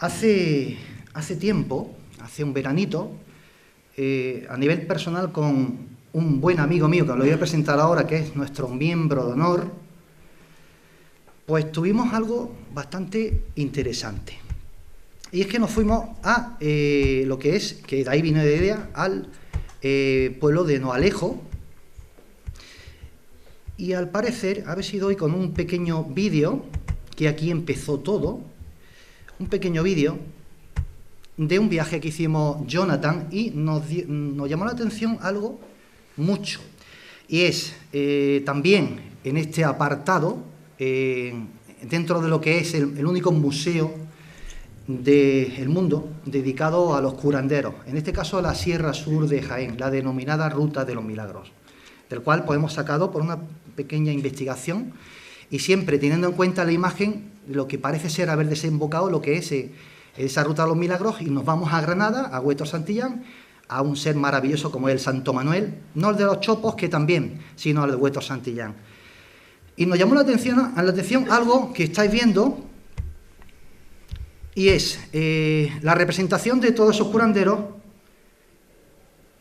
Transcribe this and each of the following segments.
Hace tiempo, hace un veranito, a nivel personal con un buen amigo mío, que os lo voy a presentar ahora, que es nuestro miembro de honor, pues tuvimos algo bastante interesante. Y es que nos fuimos a lo que es, que de ahí vino la idea, al pueblo de Noalejo. Y al parecer, ha sido hoy con un pequeño vídeo, que aquí empezó todo, un pequeño vídeo de un viaje que hicimos Jonathan, y nos llamó la atención algo mucho. Y es también en este apartado, dentro de lo que es el único museo del mundo dedicado a los curanderos, en este caso a la Sierra Sur de Jaén, la denominada Ruta de los Milagros, del cual pues hemos sacado por una pequeña investigación, y siempre teniendo en cuenta la imagen, lo que parece ser haber desembocado lo que es esa Ruta de los Milagros, y nos vamos a Granada, a Huetor Santillán, a un ser maravilloso como es el Santo Manuel, no el de los Chopos, que también, sino el de Huetor Santillán. Y nos llamó la atención algo que estáis viendo, y es la representación de todos esos curanderos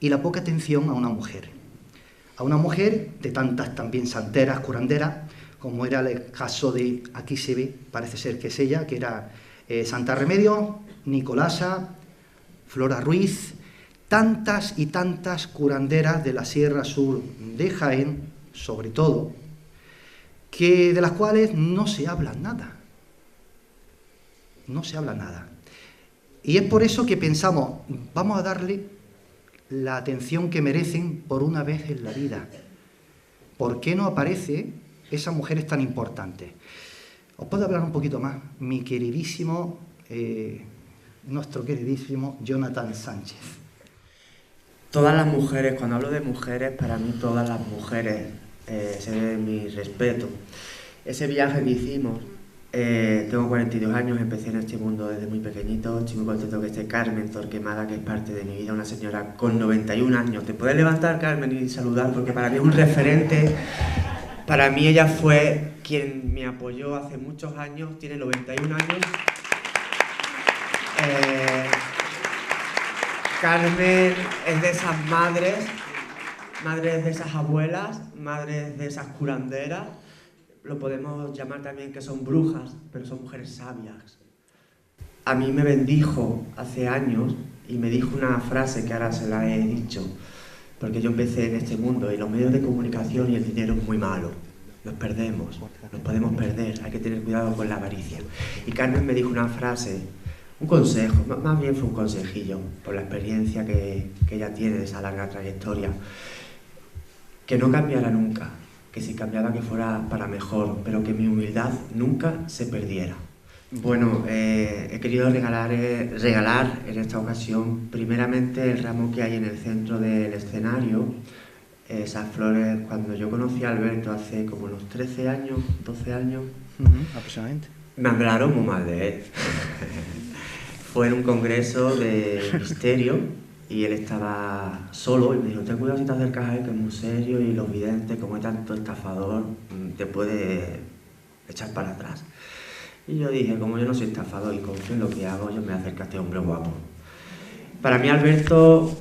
y la poca atención a una mujer. A una mujer de tantas también santeras, curanderas, como era el caso de, aquí se ve, parece ser que es ella, que era Santa Remedio, Nicolasa, Flora Ruiz, tantas y tantas curanderas de la Sierra Sur de Jaén, sobre todo, que de las cuales no se habla nada. No se habla nada. Y es por eso que pensamos, vamos a darle la atención que merecen por una vez en la vida. ¿Por qué no aparece esas mujeres tan importantes? Os puedo hablar un poquito más, mi queridísimo, nuestro queridísimo Jonathan Sánchez. Todas las mujeres, cuando hablo de mujeres, para mí todas las mujeres, se debe mi respeto. Ese viaje que hicimos, tengo 42 años, empecé en este mundo desde muy pequeñito, estoy muy contento que esté Carmen Torquemada, que es parte de mi vida, una señora con 91 años. ¿Te puedes levantar, Carmen, y saludar? Porque para mí es un referente. Para mí ella fue quien me apoyó hace muchos años, tiene 91 años. Carmen es de esas madres de esas abuelas, madres de esas curanderas. Lo podemos llamar también que son brujas, pero son mujeres sabias. A mí me bendijo hace años y me dijo una frase que ahora se la he dicho, porque yo empecé en este mundo y los medios de comunicación y el dinero es muy malo. Nos perdemos, nos podemos perder, hay que tener cuidado con la avaricia. Y Carmen me dijo una frase, un consejo, más bien fue un consejillo, por la experiencia que ella tiene de esa larga trayectoria, que no cambiara nunca, que si cambiaba que fuera para mejor, pero que mi humildad nunca se perdiera. Bueno, he querido regalar en esta ocasión primeramente el ramo que hay en el centro del escenario. Esas flores, cuando yo conocí a Alberto hace como unos 13 años, 12 años, aproximadamente, me hablaron muy mal de él. Fue en un congreso de misterio y él estaba solo y me dijo, ten cuidado si te acercas a él, que es muy serio, y los videntes, como es tanto estafador, te puede echar para atrás. Y yo dije, como yo no soy estafador y confío en lo que hago, yo me acerco a este hombre guapo. Para mí Alberto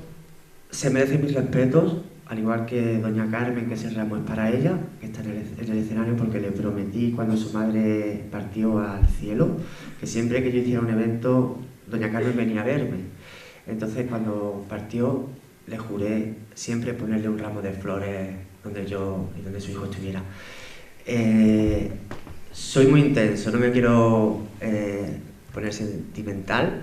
se merece mis respetos, al igual que doña Carmen, que ese ramo es para ella, que está en el escenario, porque le prometí cuando su madre partió al cielo, que siempre que yo hiciera un evento, doña Carmen venía a verme. Entonces cuando partió, le juré siempre ponerle un ramo de flores donde yo y donde su hijo estuviera. Soy muy intenso, no me quiero poner sentimental,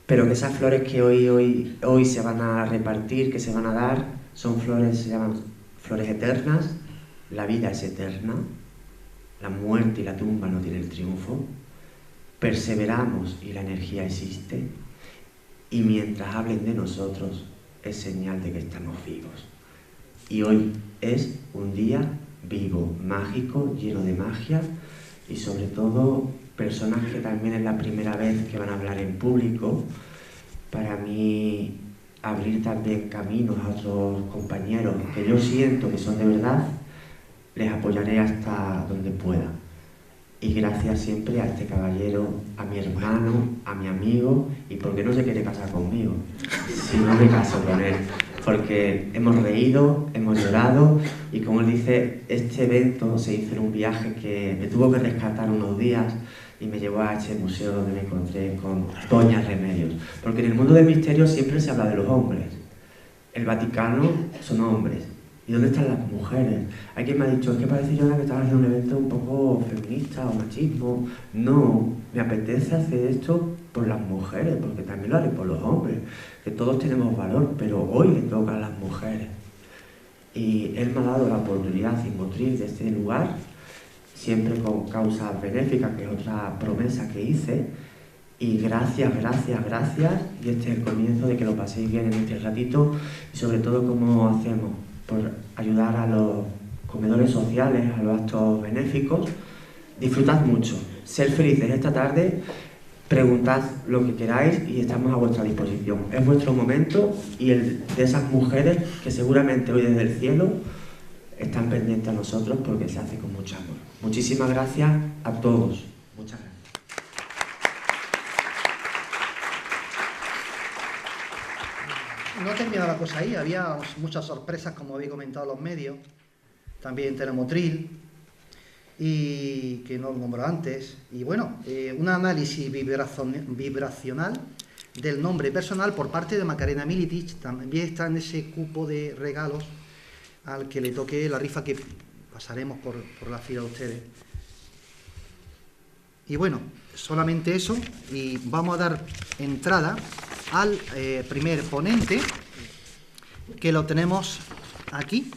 pero que esas flores que hoy se van a repartir, que se van a dar, son flores, se llaman flores eternas. La vida es eterna, la muerte y la tumba no tienen el triunfo, perseveramos y la energía existe, y mientras hablen de nosotros es señal de que estamos vivos. Y hoy es un día vivo, mágico, lleno de magia, y sobre todo personas que también es la primera vez que van a hablar en público. Para mí, abrir también caminos a otros compañeros que yo siento que son de verdad, les apoyaré hasta donde pueda. Y gracias siempre a este caballero, a mi hermano, a mi amigo, y porque no se quiere casar conmigo, si no me caso con él. Porque hemos reído, hemos llorado, y como él dice, este evento se hizo en un viaje que me tuvo que rescatar unos días y me llevó a este museo donde me encontré con Doña Remedios. Porque en el mundo del misterio siempre se habla de los hombres. El Vaticano son hombres. ¿Y dónde están las mujeres? Hay quien me ha dicho, es que parece, Joana, que estás haciendo un evento un poco feminista o machismo. No, me apetece hacer esto por las mujeres, porque también lo haré por los hombres, que todos tenemos valor, pero hoy le toca a las mujeres. Y él me ha dado la oportunidad sin motriz de este lugar, siempre con causas benéficas, que es otra promesa que hice. Y gracias, gracias, gracias. Y este es el comienzo de que lo paséis bien en este ratito. Y sobre todo, ¿cómo hacemos? Por ayudar a los comedores sociales, a los actos benéficos. Disfrutad mucho, ser felices esta tarde, preguntad lo que queráis y estamos a vuestra disposición. Es vuestro momento y el de esas mujeres que seguramente hoy desde el cielo están pendientes a nosotros porque se hace con mucho amor. Muchísimas gracias a todos. Muchas gracias. No ha terminado la cosa ahí, había muchas sorpresas, como habéis comentado los medios, también Telemotril, y que no lo nombró antes, y bueno, un análisis vibracional del nombre personal por parte de Macarena Militic, también está en ese cupo de regalos al que le toque la rifa que pasaremos por la fila de ustedes. Y bueno, solamente eso, y vamos a dar entrada al primer ponente, que lo tenemos aquí,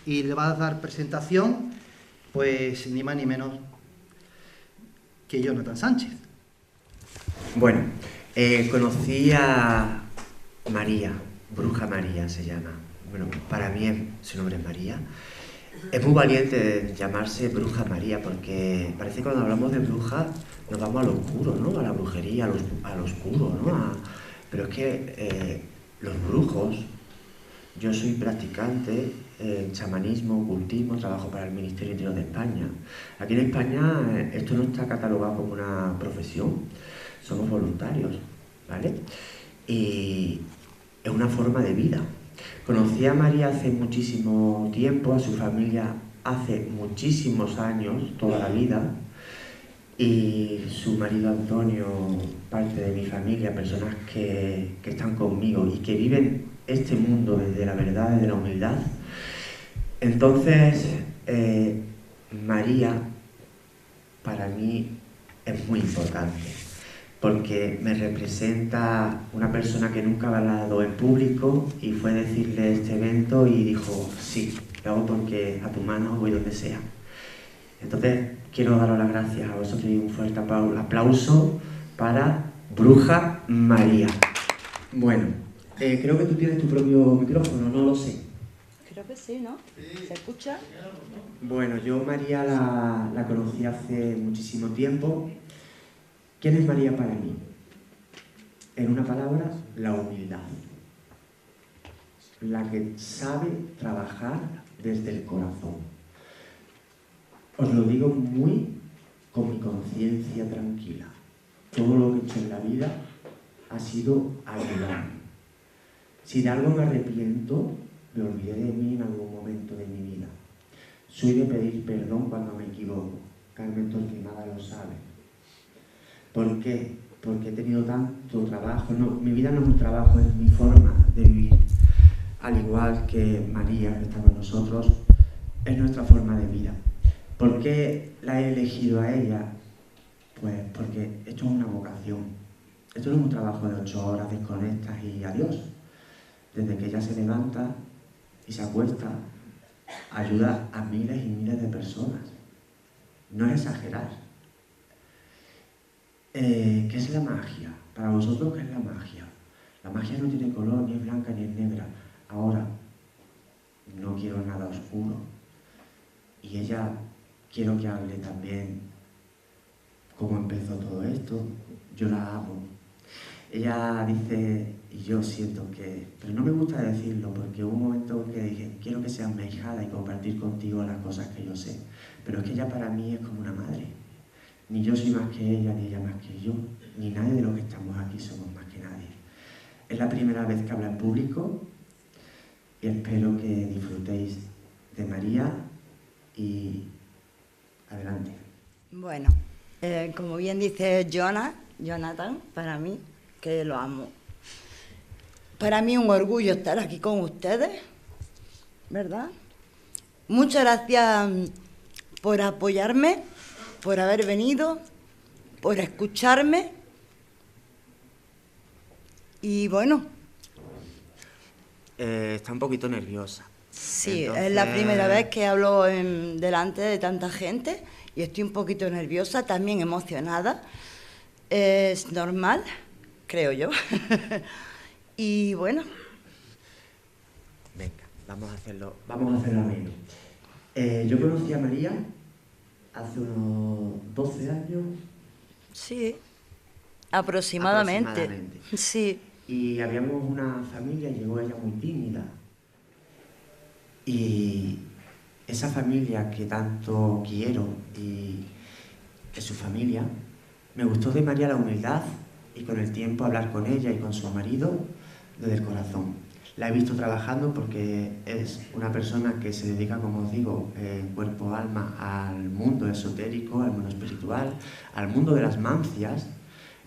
y le va a dar presentación, pues ni más ni menos que Jonathan Sánchez. Bueno, conocí a María, Bruja María se llama. Bueno, para mí su nombre es María. Es muy valiente llamarse Bruja María, porque parece que cuando hablamos de bruja nos vamos a lo oscuro, ¿no? A la brujería, a lo oscuro, ¿no? Pero es que los brujos, yo soy practicante en chamanismo, ocultismo, trabajo para el Ministerio Interior de España. Aquí en España esto no está catalogado como una profesión, somos voluntarios, ¿vale? Y es una forma de vida. Conocí a María hace muchísimo tiempo, a su familia hace muchísimos años, toda la vida, y su marido Antonio, parte de mi familia, personas que están conmigo y que viven este mundo desde la verdad, desde la humildad. Entonces, María para mí es muy importante, porque me representa una persona que nunca ha hablado en público y fue decirle este evento y dijo, sí, lo hago porque a tu mano voy donde sea. Entonces, quiero daros las gracias a vosotros y un fuerte aplauso para Bruja María. Bueno, creo que tú tienes tu propio micrófono, no lo sé. Creo que sí, ¿no? ¿Se escucha? Bueno, yo María la conocí hace muchísimo tiempo. ¿Quién es María para mí? En una palabra, la humildad. La que sabe trabajar desde el corazón. Os lo digo muy con mi conciencia tranquila. Todo lo que he hecho en la vida ha sido ayudarme. Si de algo me arrepiento, me olvidé de mí en algún momento de mi vida. Soy de pedir perdón cuando me equivoco. Carmen Torquemada lo sabe. ¿Por qué? Porque he tenido tanto trabajo. No, mi vida no es un trabajo, es mi forma de vivir. Al igual que María, que está con nosotros, es nuestra forma de vida. ¿Por qué la he elegido a ella? Pues porque esto es una vocación. Esto no es un trabajo de 8 horas, desconectas y adiós. Desde que ella se levanta y se acuesta, ayuda a miles y miles de personas. No es exagerar. ¿Qué es la magia? Para vosotros, ¿qué es la magia? La magia no tiene color, ni es blanca ni es negra. Ahora, no quiero nada oscuro. Y ella, quiero que hable también cómo empezó todo esto. Yo la amo. Ella dice, y yo siento que, pero no me gusta decirlo, porque hubo un momento que dije, quiero que seas mi ahijada y compartir contigo las cosas que yo sé. Pero es que ella para mí es como una madre. Ni yo soy más que ella, ni ella más que yo, ni nadie de los que estamos aquí somos más que nadie. Es la primera vez que habla en público y espero que disfrutéis de María y adelante. Bueno, como bien dice Jonathan, para mí, que lo amo. Para mí es un orgullo estar aquí con ustedes, ¿verdad? Muchas gracias por apoyarme, por haber venido, por escucharme. Y bueno. Está un poquito nerviosa. Sí, Entonces... es la primera vez que hablo delante de tanta gente y estoy un poquito nerviosa, también emocionada. Es normal, creo yo. Y bueno. Venga, vamos a hacerlo bien. Yo conocí a María hace unos 12 años. Sí, aproximadamente. Sí. Y habíamos una familia y llegó ella muy tímida. Y esa familia que tanto quiero y es su familia, me gustó de María la humildad y con el tiempo hablar con ella y con su marido desde el corazón. La he visto trabajando porque es una persona que se dedica, como os digo, cuerpo, alma, al mundo esotérico, al mundo espiritual, al mundo de las mancias,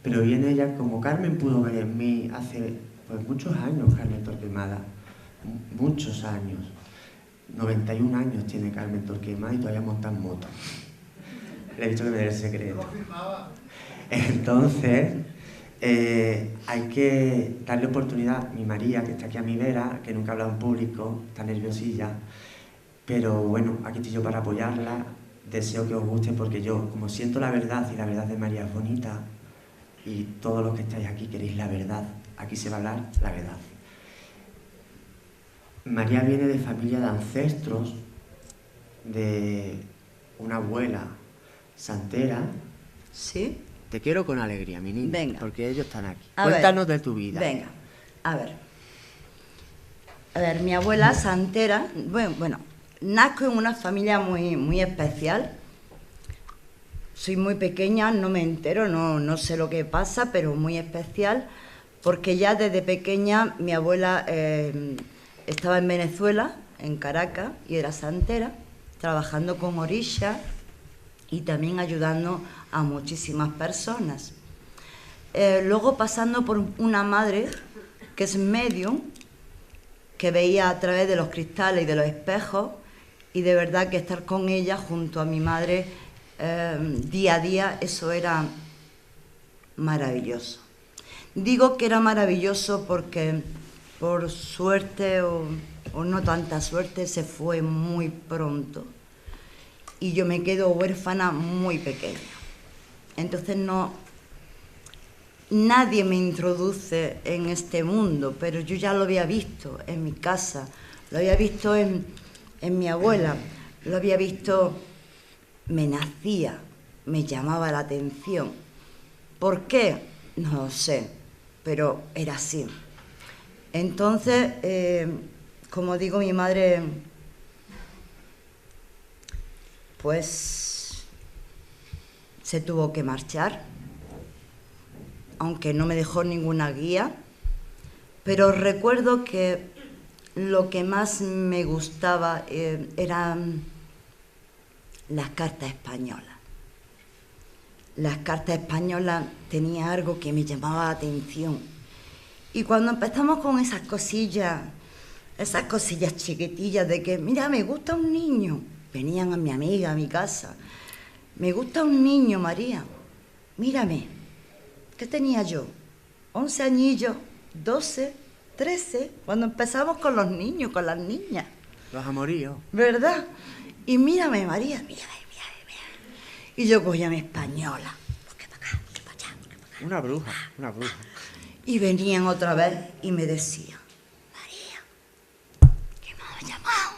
pero viene ella como Carmen pudo ver en mí hace pues, muchos años, Carmen Torquemada, muchos años. 91 años tiene Carmen Torquemada y todavía monta en moto. Le he dicho que me dé el secreto. Entonces, hay que darle oportunidad. Mi María, que está aquí a mi vera, que nunca ha hablado en público, está nerviosilla, pero bueno, aquí estoy yo para apoyarla. Deseo que os guste porque yo, como siento la verdad y la verdad de María es bonita, y todos los que estáis aquí queréis la verdad, aquí se va a hablar la verdad. María viene de familia de ancestros, de una abuela santera. ¿Sí? Te quiero con alegría, mi niña, venga, porque ellos están aquí. A Cuéntanos ver, de tu vida. Venga, a ver, mi abuela santera, bueno, nazco en una familia muy especial. Soy muy pequeña, no me entero, no sé lo que pasa, pero muy especial, porque ya desde pequeña mi abuela estaba en Venezuela, en Caracas, y era santera, trabajando con orillas y también ayudando a muchísimas personas. Luego pasando por una madre que es medium, que veía a través de los cristales y de los espejos, y de verdad que estar con ella junto a mi madre día a día, eso era maravilloso. Digo que era maravilloso porque por suerte o no tanta suerte se fue muy pronto y yo me quedo huérfana muy pequeña. Entonces nadie me introduce en este mundo, pero yo ya lo había visto en mi casa, lo había visto en mi abuela, lo había visto, me nacía, me llamaba la atención. ¿Por qué? No lo sé, pero era así. Entonces, como digo, mi madre, pues, se tuvo que marchar, aunque no me dejó ninguna guía, pero recuerdo que lo que más me gustaba eran las cartas españolas. Las cartas españolas tenían algo que me llamaba la atención. Y cuando empezamos con esas cosillas chiquitillas de que, mira, me gusta un niño, venían a mi amiga a mi casa, me gusta un niño, María, mírame, ¿qué tenía yo? 11 añillos, 12, 13, cuando empezamos con los niños, con las niñas. Los amoríos. ¿Verdad? Y mírame, María, mírame. Y yo cogía mi española. ¿Qué para acá? ¿Qué para allá? ¿Qué para acá? Una bruja. Y venían otra vez y me decían, María, que me has llamado.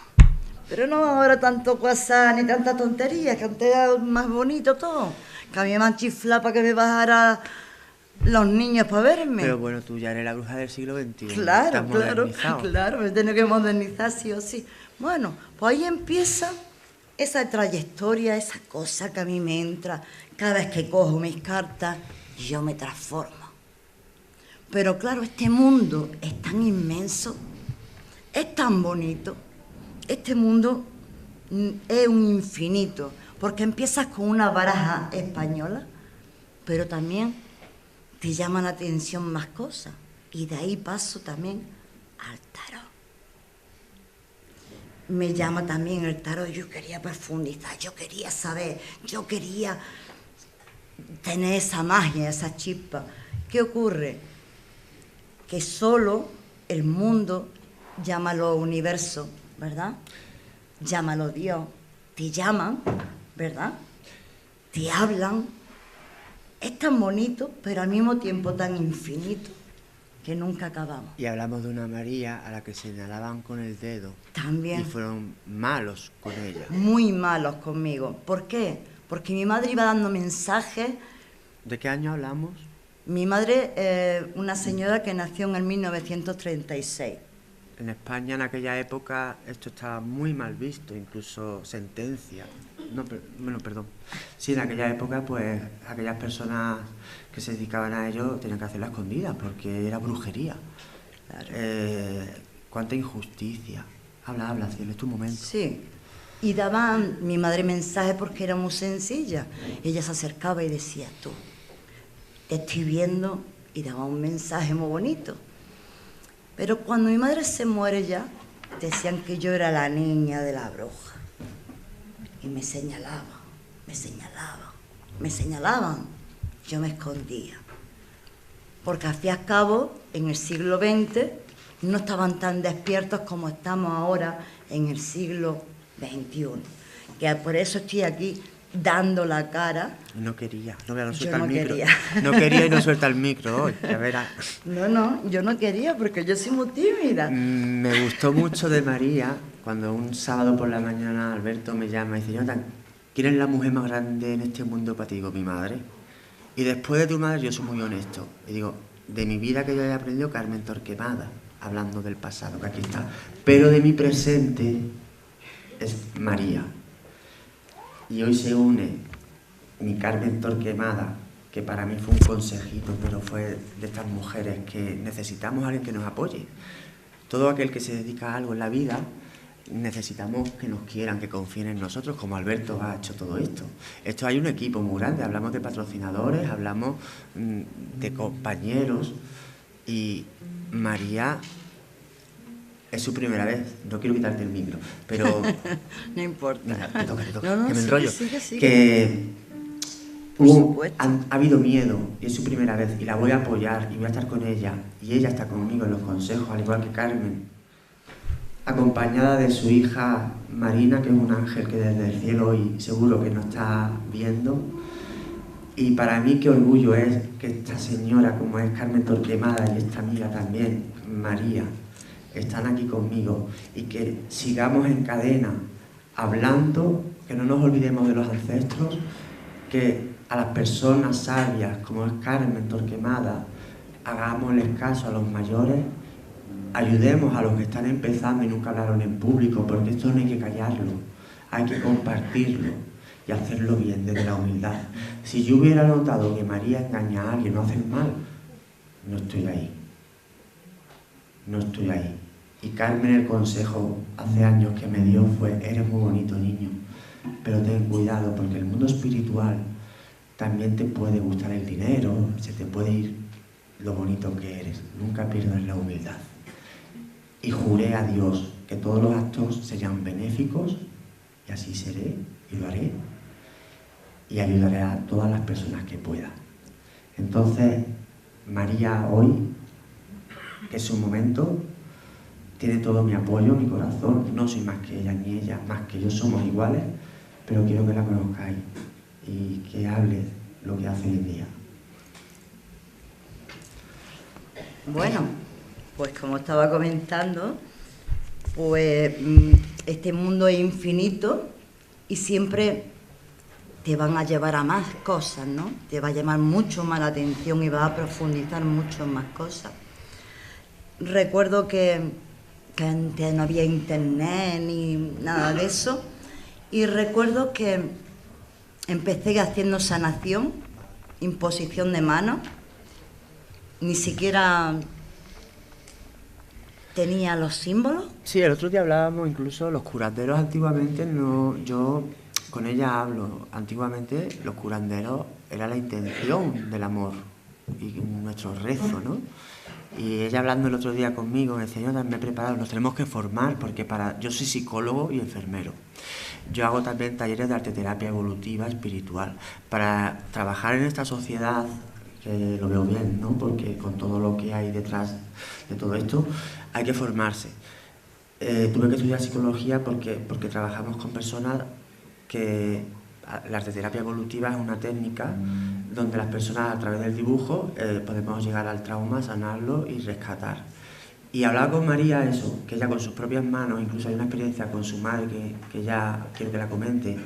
Pero no ahora tanto WhatsApp ni tanta tontería, que antes era más bonito todo. Que a mí me han chiflado para que me bajara los niños para verme. Pero bueno, tú ya eres la bruja del siglo XXI. Claro, me tengo que modernizar sí o sí. Bueno, pues ahí empieza esa trayectoria, esa cosa que a mí me entra cada vez que cojo mis cartas, yo me transformo. Pero claro, este mundo es tan inmenso, es tan bonito, este mundo es un infinito, porque empiezas con una baraja española, pero también te llaman la atención más cosas, y de ahí paso también al tarot. Me llama también el tarot, yo quería profundizar, yo quería saber, yo quería tener esa magia, esa chispa. ¿Qué ocurre? Que solo el mundo, llámalo universo, ¿verdad? Llámalo Dios, te llaman, ¿verdad? Te hablan. Es tan bonito, pero al mismo tiempo tan infinito, que nunca acabamos. Y hablamos de una María a la que señalaban con el dedo. También. Y fueron malos con ella. Muy malos conmigo. ¿Por qué? Porque mi madre iba dando mensajes. ¿De qué año hablamos? Mi madre, una señora que nació en el 1936. En España en aquella época esto estaba muy mal visto, incluso sentencia. Perdón. Sí, en aquella época pues aquellas personas que se dedicaban a ello tenían que hacerla escondida porque era brujería. Claro. Cuánta injusticia. Habla, cielo, es tu momento. Sí. Y daban mi madre mensajes porque era muy sencilla. Ella se acercaba y decía, tú, te estoy viendo, y daba un mensaje muy bonito. Pero cuando mi madre se muere ya, decían que yo era la niña de la bruja. Y me señalaban. Yo me escondía. Porque al fin y al cabo, en el siglo XX, no estaban tan despiertos como estamos ahora en el siglo XXI. Que por eso estoy aquí dando la cara. No quería, no suelta Yo no el micro. quería. No quería y no suelta el micro hoy, ya verás. No, yo no quería porque yo soy muy tímida. Me gustó mucho de María cuando un sábado por la mañana Alberto me llama y dice, Jonathan, ¿quién es la mujer más grande en este mundo para ti? Digo, mi madre. Y después de tu madre yo soy muy honesto. Y digo, de mi vida que yo haya aprendido, Carmen Torquemada, hablando del pasado, que aquí está. Pero de mi presente es María. Y hoy se une mi Carmen Torquemada, que para mí fue un consejito, pero fue de estas mujeres que necesitamos a alguien que nos apoye. Todo aquel que se dedica a algo en la vida, necesitamos que nos quieran, que confíen en nosotros, como Alberto ha hecho todo esto. Esto hay un equipo muy grande, hablamos de patrocinadores, hablamos de compañeros, y María es su primera vez. No quiero quitarte el micro, pero... No importa. Mira, te toca, No, que me sigue, enrollo. sigue. Que Por supuesto. ha habido miedo, y es su primera vez, y la voy a apoyar, y voy a estar con ella, y ella está conmigo en los consejos, al igual que Carmen, acompañada de su hija Marina, que es un ángel que desde el cielo hoy seguro que nos está viendo. Y para mí qué orgullo es que esta señora, como es Carmen Torquemada, y esta amiga también, María, están aquí conmigo, y que sigamos en cadena hablando, que no nos olvidemos de los ancestros, que a las personas sabias como es Carmen Torquemada hagámosles caso a los mayores, ayudemos a los que están empezando y nunca hablaron en público, porque esto no hay que callarlo, hay que compartirlo y hacerlo bien desde la humildad. Si yo hubiera notado que María engaña a alguien o hace mal, no estoy ahí. Y Carmen, el consejo hace años que me dio fue, eres muy bonito, niño, pero ten cuidado, porque el mundo espiritual también te puede gustar el dinero, se te puede ir lo bonito que eres, nunca pierdas la humildad. Y juré a Dios que todos los actos serían benéficos, y así seré, y lo haré, y ayudaré a todas las personas que pueda. Entonces, María hoy, que es su momento, tiene todo mi apoyo, mi corazón. No soy más que ella, ni ella más que yo, somos iguales, pero quiero que la conozcáis y que hable lo que hace hoy en día. Bueno, pues como estaba comentando, pues este mundo es infinito y siempre te van a llevar a más cosas, ¿no? Te va a llamar mucho más la atención y vas a profundizar mucho en más cosas. Recuerdo que antes no había internet ni nada de eso, Y recuerdo que empecé haciendo sanación, imposición de manos, ni siquiera tenía los símbolos. Sí, el otro día hablábamos incluso los curanderos antiguamente, yo con ella hablo, antiguamente los curanderos era la intención del amor y nuestro rezo, ¿no? Y ella hablando el otro día conmigo me decía, yo me he preparado, nos tenemos que formar porque yo soy psicólogo y enfermero. Yo hago también talleres de arteterapia evolutiva espiritual para trabajar en esta sociedad, que lo veo bien, ¿no? Porque con todo lo que hay detrás de todo esto hay que formarse. Tuve que estudiar psicología porque trabajamos con personas que la arteterapia evolutiva es una técnica donde las personas a través del dibujo podemos llegar al trauma, sanarlo y rescatar. Y hablaba con María eso, que ella con sus propias manos, incluso hay una experiencia con su madre que ya quiero que la comente,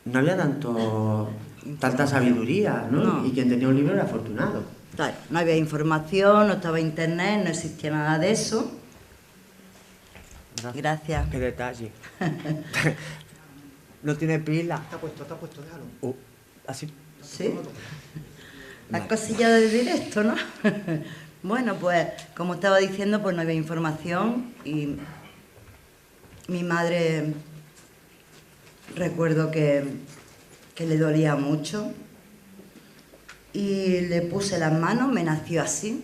no había tanta sabiduría, ¿no? No. Y quien tenía un libro era afortunado. Claro, no había información, no estaba internet, no existía nada de eso. Gracias. Qué detalle. No tiene pila. Está puesto, déjalo. Así. Sí. Las cosillas de directo, ¿no? Bueno, pues como estaba diciendo, pues no había información y mi madre recuerdo que le dolía mucho y le puse las manos, me nació así,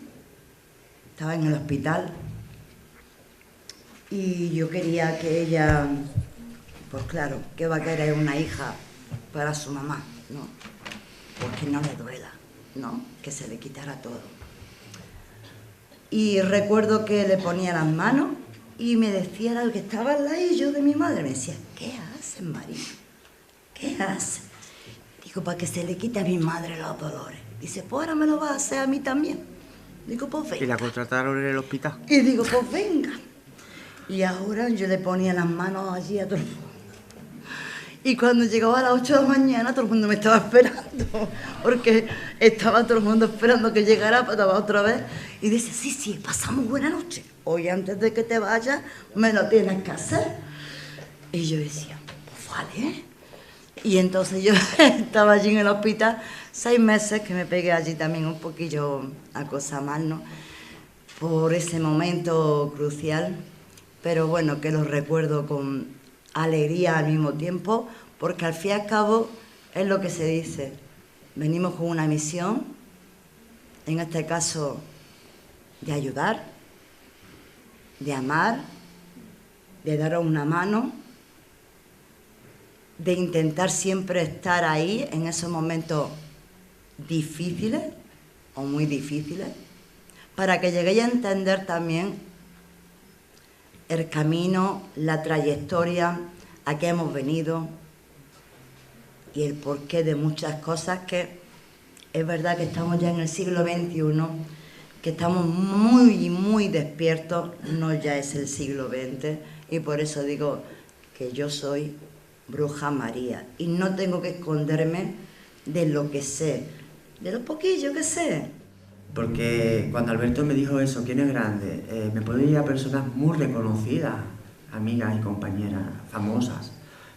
estaba en el hospital y yo quería que ella, pues claro, que va a querer una hija para su mamá, ¿no? Pues que no le duela, ¿no? Que se le quitara todo. Y recuerdo que le ponía las manos y me decía algo que estaba al ladillo de mi madre. Me decía, ¿qué haces, María? ¿Qué haces? Digo, para que se le quite a mi madre los dolores. Dice, pues ahora me lo vas a hacer a mí también. Digo, pues venga. ¿Y la contrataron en el hospital? Y digo, pues venga. Y ahora yo le ponía las manos allí a todo el mundo. Y cuando llegaba a las 8 de la mañana, todo el mundo me estaba esperando, porque estaba todo el mundo esperando que llegara para otra vez. Y dice, sí, pasamos buena noche. Hoy antes de que te vayas, me lo tienes que hacer. Y yo decía, pues vale. Y entonces yo estaba allí en el hospital 6 meses, que me pegué allí también un poquillo a cosa mal, ¿no? Por ese momento crucial. Pero bueno, que lo recuerdo con alegría al mismo tiempo, porque al fin y al cabo es lo que se dice. Venimos con una misión, en este caso de ayudar, de amar, de daros una mano, de intentar siempre estar ahí en esos momentos difíciles o muy difíciles, para que lleguéis a entender también el camino, la trayectoria, a qué hemos venido y el porqué de muchas cosas que es verdad que estamos ya en el siglo XXI, que estamos muy despiertos, no ya es el siglo XX, y por eso digo que yo soy Bruja María y no tengo que esconderme de lo que sé, de lo poquillo que sé. Porque cuando Alberto me dijo eso, ¿quién es grande? Me puedo ir a personas muy reconocidas, amigas y compañeras, famosas.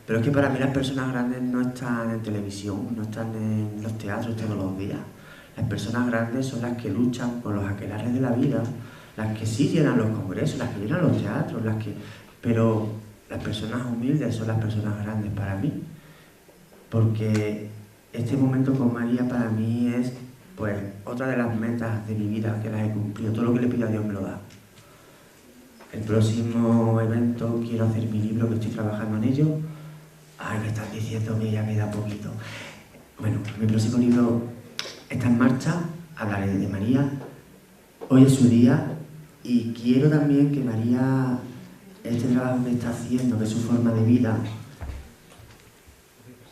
Pero es que para mí las personas grandes no están en televisión, no están en los teatros todos los días. Las personas grandes son las que luchan por los aquelarres de la vida, las que sí llenan los congresos, las que llenan los teatros, pero las personas humildes son las personas grandes para mí. Porque este momento con María para mí es pues otra de las metas de mi vida que las he cumplido. Todo lo que le pido a Dios me lo da. El próximo evento quiero hacer mi libro, que estoy trabajando en ello. Ay, me estás diciendo que ya queda poquito. Bueno, mi próximo libro está en marcha, hablaré de María. Hoy es su día y quiero también que María, este trabajo que está haciendo, que es su forma de vida,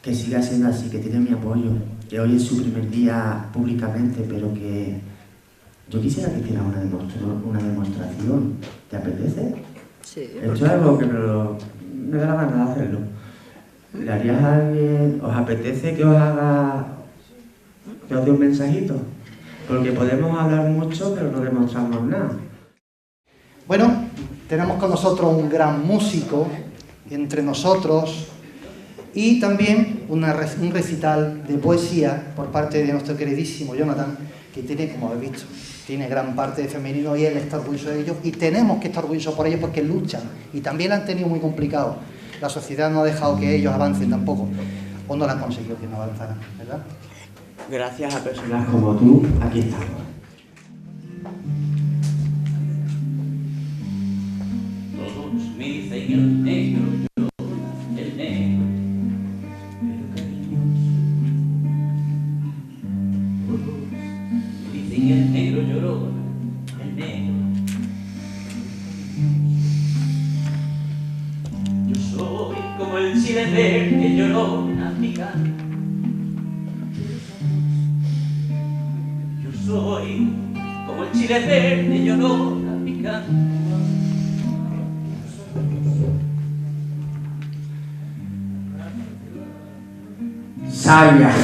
que siga siendo así, que tiene mi apoyo. Que hoy es su primer día públicamente, pero que yo quisiera que hiciera una demostración. ¿Te apetece? Sí. Esto es algo que me da la gana de hacerlo. ¿Le harías a alguien? ¿Os apetece que os dé un mensajito? Porque podemos hablar mucho, pero no demostramos nada. Bueno, tenemos con nosotros un gran músico entre nosotros Y también un recital de poesía por parte de nuestro queridísimo Jonathan, que tiene, como habéis visto, tiene gran parte de femenino y él está orgulloso de ellos y tenemos que estar orgullosos por ellos porque luchan y también lo han tenido muy complicado. La sociedad no ha dejado que ellos avancen tampoco, o no lo han conseguido que no avanzaran, ¿verdad? Gracias a personas como tú, aquí estamos. Todos me dicen el negro, yo, el negro, pero cariño. Todos me dicen el negro lloró, el negro. Yo soy como el chile verde llorón africano. Yo soy como el chile verde llorón africano. Sabias,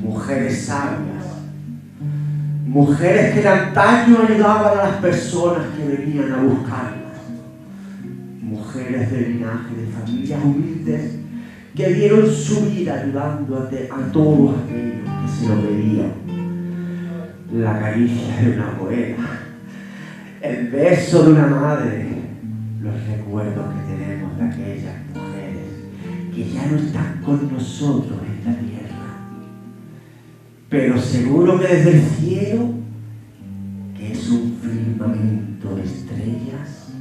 mujeres sabias, mujeres que de antaño ayudaban a las personas que venían a buscarlas, mujeres de linaje de familias humildes que dieron su vida ayudando a todos aquellos que se lo pedían, la caricia de una abuela, el beso de una madre, los recuerdos que tenemos de aquellas mujeres que ya no están con nosotros en la tierra, pero seguro que desde el cielo, que es un firmamento de estrellas,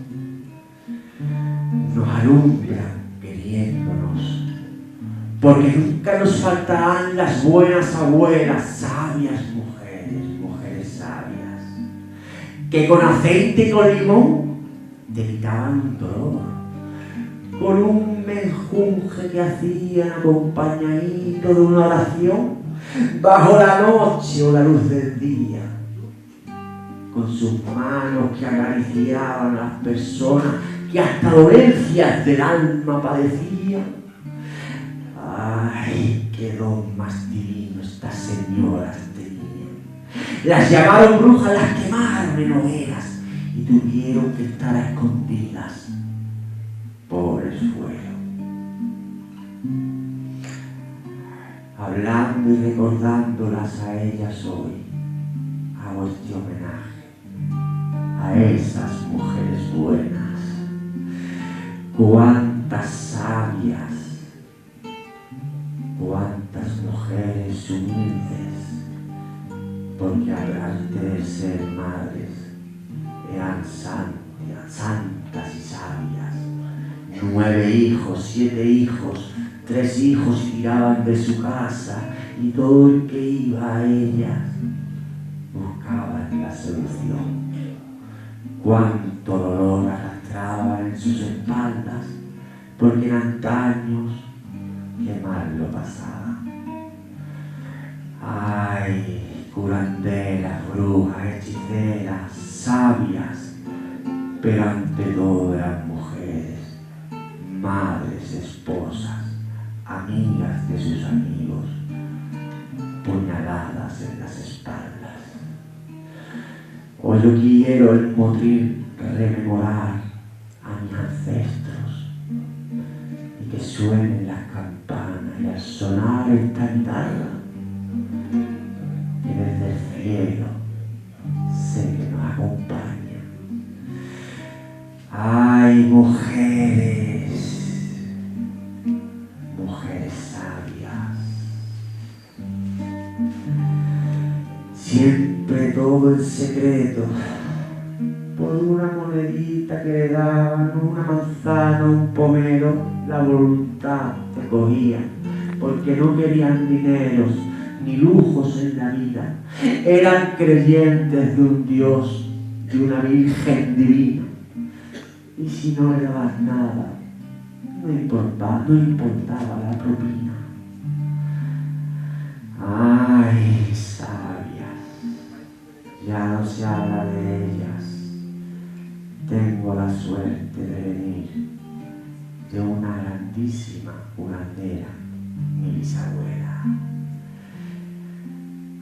nos alumbran queriéndonos, porque nunca nos faltarán las buenas abuelas, sabias mujeres sabias, que con aceite y con limón te quitaban un dolor, con un menjunje que hacían acompañadito de una oración bajo la noche o la luz del día, con sus manos que acariciaban a las personas que hasta dolencias del alma padecían. ¡Ay, qué don más divino estas señoras tenían! Las llamaron brujas, las quemaron en hogueras y tuvieron que estar a escondidas. Pobres fueron. Hablando y recordándolas a ellas hoy, hago este homenaje a esas mujeres buenas. Cuántas sabias, cuántas mujeres humildes, porque aparte de ser madres, eran santas y sabias. 9 hijos, 7 hijos, 3 hijos tiraban de su casa y todo el que iba a ellas buscaban la solución. Cuánto dolor arrastraban en sus espaldas, porque en antaños qué mal lo pasaban. Ay, curanderas, brujas, hechiceras, sabias, pero ante todo eran mujeres, madres, esposas, amigas de sus amigos, puñaladas en las espaldas. Hoy yo quiero el motril rememorar a mis ancestros y que suenen las campanas y al sonar esta guitarra, que desde el cielo sé que nos acompaña. ¡Ay, mujeres! Mujeres sabias. Siempre todo en secreto, por una monedita que le daban, una manzana, un pomelo, la voluntad te cogía, porque no querían dineros ni lujos en la vida. Eran creyentes de un Dios, de una Virgen divina. Y si no le dabas nada, no importaba la propina. Ay, sabias, ya no se habla de ellas. Tengo la suerte de venir de una grandísima curandera, mi bisabuela.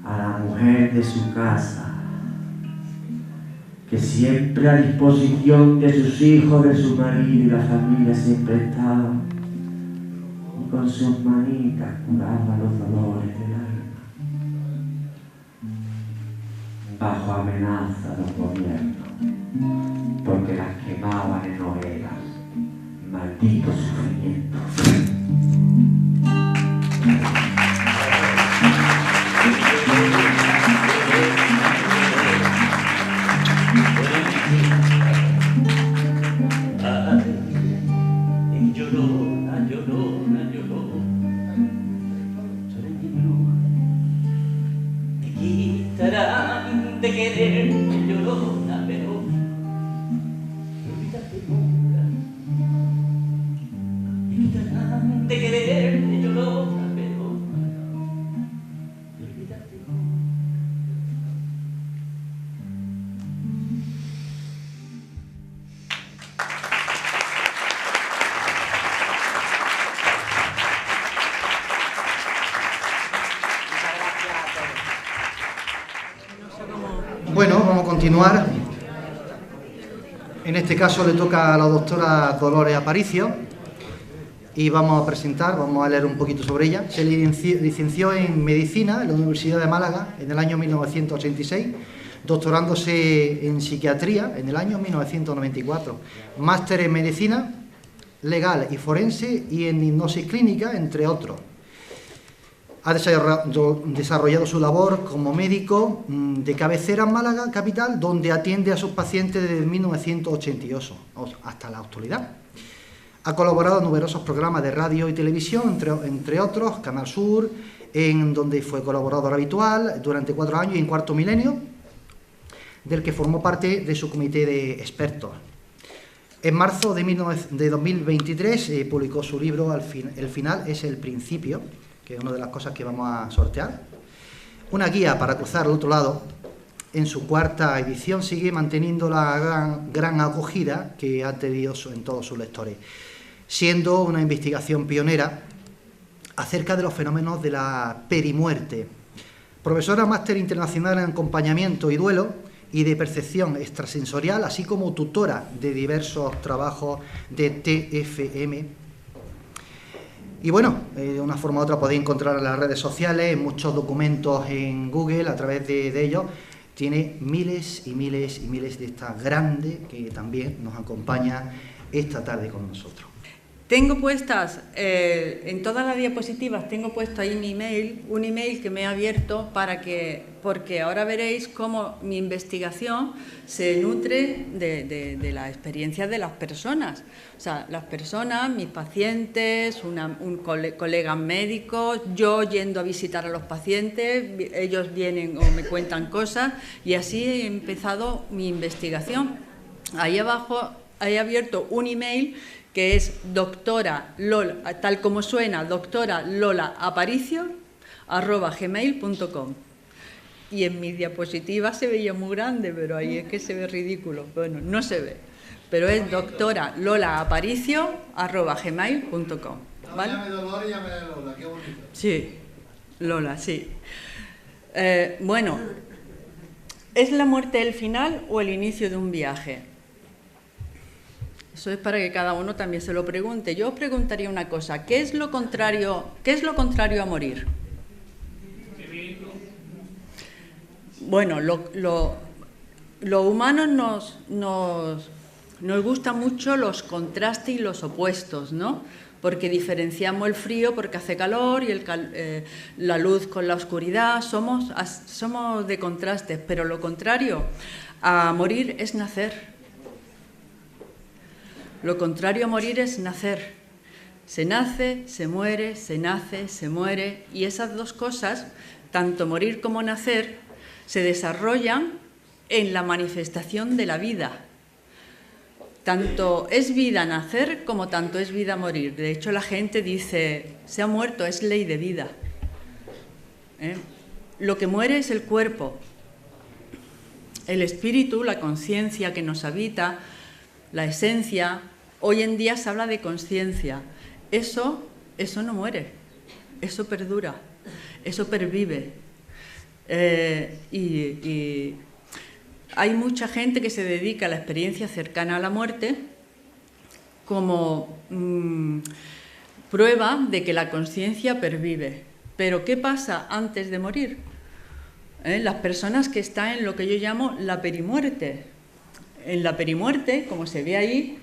A la mujer de su casa, que siempre a disposición de sus hijos, de su marido y la familia siempre estaba. y con sus manitas curaba los dolores del alma. Bajo amenaza de los gobiernos, porque las quemaban en hogueras. Maldito sufrimiento. Ay, llorona, llorona, llorona, soy mi bruja. Me quitarán de querer, llorona, pero no olvídate nunca. Me quitarán de querer, llorona, pero no olvídate nunca. Bueno, vamos a continuar. En este caso le toca a la doctora Dolores Aparicio y vamos a leer un poquito sobre ella. Se licenció en Medicina en la Universidad de Málaga en el año 1986, doctorándose en Psiquiatría en el año 1994, máster en Medicina Legal y Forense y en Hipnosis Clínica, entre otros. Ha desarrollado su labor como médico de cabecera en Málaga, capital, donde atiende a sus pacientes desde 1988 hasta la actualidad. Ha colaborado en numerosos programas de radio y televisión, entre otros, Canal Sur, en donde fue colaborador habitual durante 4 años y en Cuarto Milenio, del que formó parte de su comité de expertos. En marzo de 2023 publicó su libro El final es el principio, que es una de las cosas que vamos a sortear. Una guía para cruzar al otro lado. En su 4ª edición sigue manteniendo la gran acogida que ha tenido en todos sus lectores, siendo una investigación pionera acerca de los fenómenos de la perimuerte. Profesora máster internacional en acompañamiento y duelo y de percepción extrasensorial, así como tutora de diversos trabajos de TFM. Y bueno, de una forma u otra podéis encontrar en las redes sociales, muchos documentos en Google, a través de ellos. Tiene miles y miles y miles de esta grande que también nos acompaña esta tarde con nosotros. Tengo puestas, en todas las diapositivas, tengo puesto ahí mi email, un email que me he abierto porque ahora veréis cómo mi investigación se nutre de la experiencia de las personas. O sea, las personas, mis pacientes, colegas médicos, yo yendo a visitar a los pacientes, ellos vienen o me cuentan cosas y así he empezado mi investigación. Ahí abajo he abierto un email que es doctora Lola, tal como suena, doctoralolaaparicio@gmail.com. Y en mis diapositivas se veía muy grande, pero ahí es que se ve ridículo. Bueno, no se ve, pero es doctoralolaaparicio@gmail.com. ¿Vale? Llame Dolores y llame Lola, qué bonito. Sí, Lola, sí. Bueno, ¿es la muerte el final o el inicio de un viaje? Eso es para que cada uno también se lo pregunte. Yo os preguntaría una cosa, ¿qué es lo contrario a morir? Bueno, los humanos nos gustan mucho los contrastes y los opuestos, ¿no? Porque diferenciamos el frío porque hace calor y la luz con la oscuridad, somos de contrastes, pero lo contrario a morir es nacer. Lo contrario a morir es nacer. Se nace, se muere, se nace, se muere, y esas dos cosas, tanto morir como nacer, se desarrollan en la manifestación de la vida. Tanto es vida nacer como tanto es vida morir. De hecho, la gente dice, se ha muerto, es ley de vida. Lo que muere es el cuerpo. El espíritu, la conciencia que nos habita, la esencia. Hoy en día se habla de conciencia. Eso no muere, eso perdura, eso pervive. Y hay mucha gente que se dedica a la experiencia cercana a la muerte como prueba de que la conciencia pervive. Pero ¿qué pasa antes de morir? Las personas que están en lo que yo llamo la perimuerte. En la perimuerte, como se ve ahí,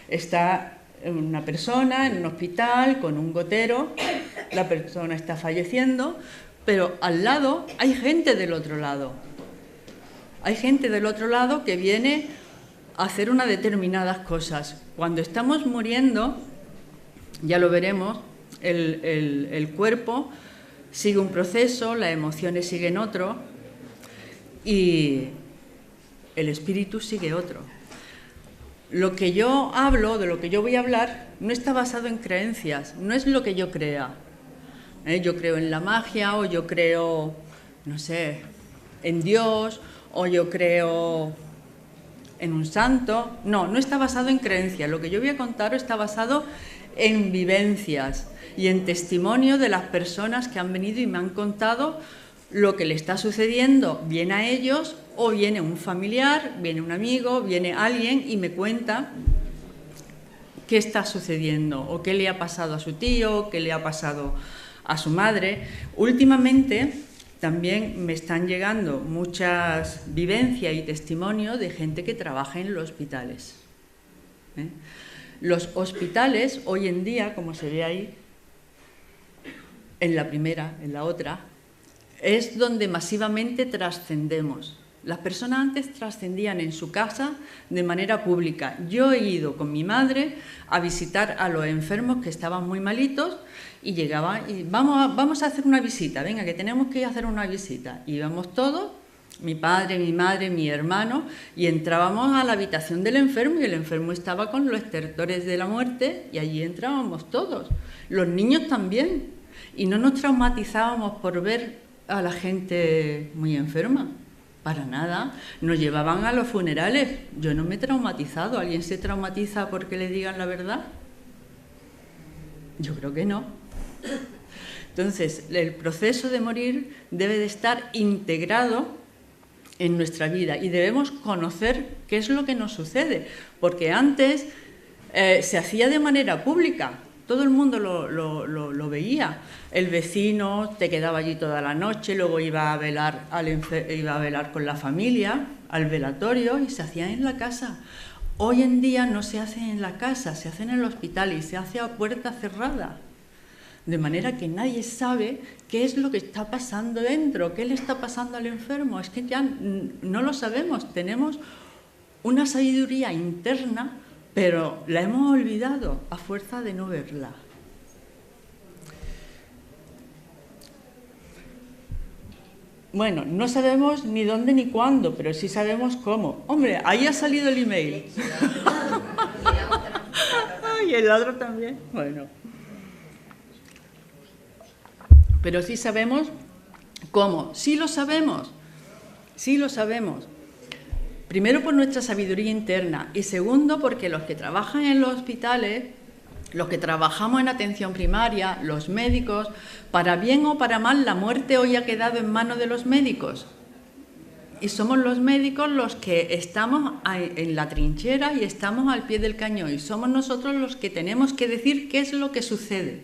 está una persona en un hospital con un gotero, la persona está falleciendo, pero al lado hay gente del otro lado. Hay gente del otro lado que viene a hacer unas determinadas cosas. Cuando estamos muriendo, ya lo veremos, el cuerpo sigue un proceso, las emociones siguen otro y el espíritu sigue otro. Lo que yo hablo, de lo que yo voy a hablar, no está basado en creencias, no es lo que yo crea. Yo creo en la magia, o yo creo, no sé, en Dios, o yo creo en un santo. No, no está basado en creencias. Lo que yo voy a contar está basado en vivencias y en testimonio de las personas que han venido y me han contado lo que le está sucediendo, bien a ellos, o viene un familiar, viene un amigo, viene alguien y me cuenta qué está sucediendo, o qué le ha pasado a su tío, qué le ha pasado a su madre. Últimamente también me están llegando muchas vivencias y testimonios de gente que trabaja en los hospitales. Los hospitales hoy en día, como se ve ahí, en la primera, en la otra, es donde masivamente trascendemos. Las personas antes trascendían en su casa de manera pública. Yo he ido con mi madre a visitar a los enfermos que estaban muy malitos y llegaban y vamos a hacer una visita, venga, que tenemos que ir a hacer una visita. Íbamos todos, mi padre, mi madre, mi hermano, y entrábamos a la habitación del enfermo y el enfermo estaba con los estertores de la muerte y allí entrábamos todos, los niños también, y no nos traumatizábamos por ver a la gente muy enferma. Para nada, nos llevaban a los funerales. Yo no me he traumatizado. ¿Alguien se traumatiza porque le digan la verdad? Yo creo que no. Entonces, el proceso de morir debe de estar integrado en nuestra vida y debemos conocer qué es lo que nos sucede, porque antes se hacía de manera pública. Todo el mundo lo veía. El vecino te quedaba allí toda la noche, luego iba a velar con la familia, al velatorio, y se hacía en la casa. Hoy en día no se hace en la casa, se hace en el hospital y se hace a puerta cerrada. De manera que nadie sabe qué es lo que está pasando dentro, qué le está pasando al enfermo. Es que ya no lo sabemos, tenemos una sabiduría interna, pero la hemos olvidado a fuerza de no verla. Bueno, no sabemos ni dónde ni cuándo, pero sí sabemos cómo. Hombre, ahí ha salido el email. Y el otro también. Bueno. Pero sí sabemos cómo. Sí lo sabemos. Sí lo sabemos. Primero por nuestra sabiduría interna y segundo porque los que trabajan en los hospitales, los que trabajamos en atención primaria, los médicos, para bien o para mal, la muerte hoy ha quedado en manos de los médicos. Y somos los médicos los que estamos en la trinchera y estamos al pie del cañón. Y somos nosotros los que tenemos que decir qué es lo que sucede.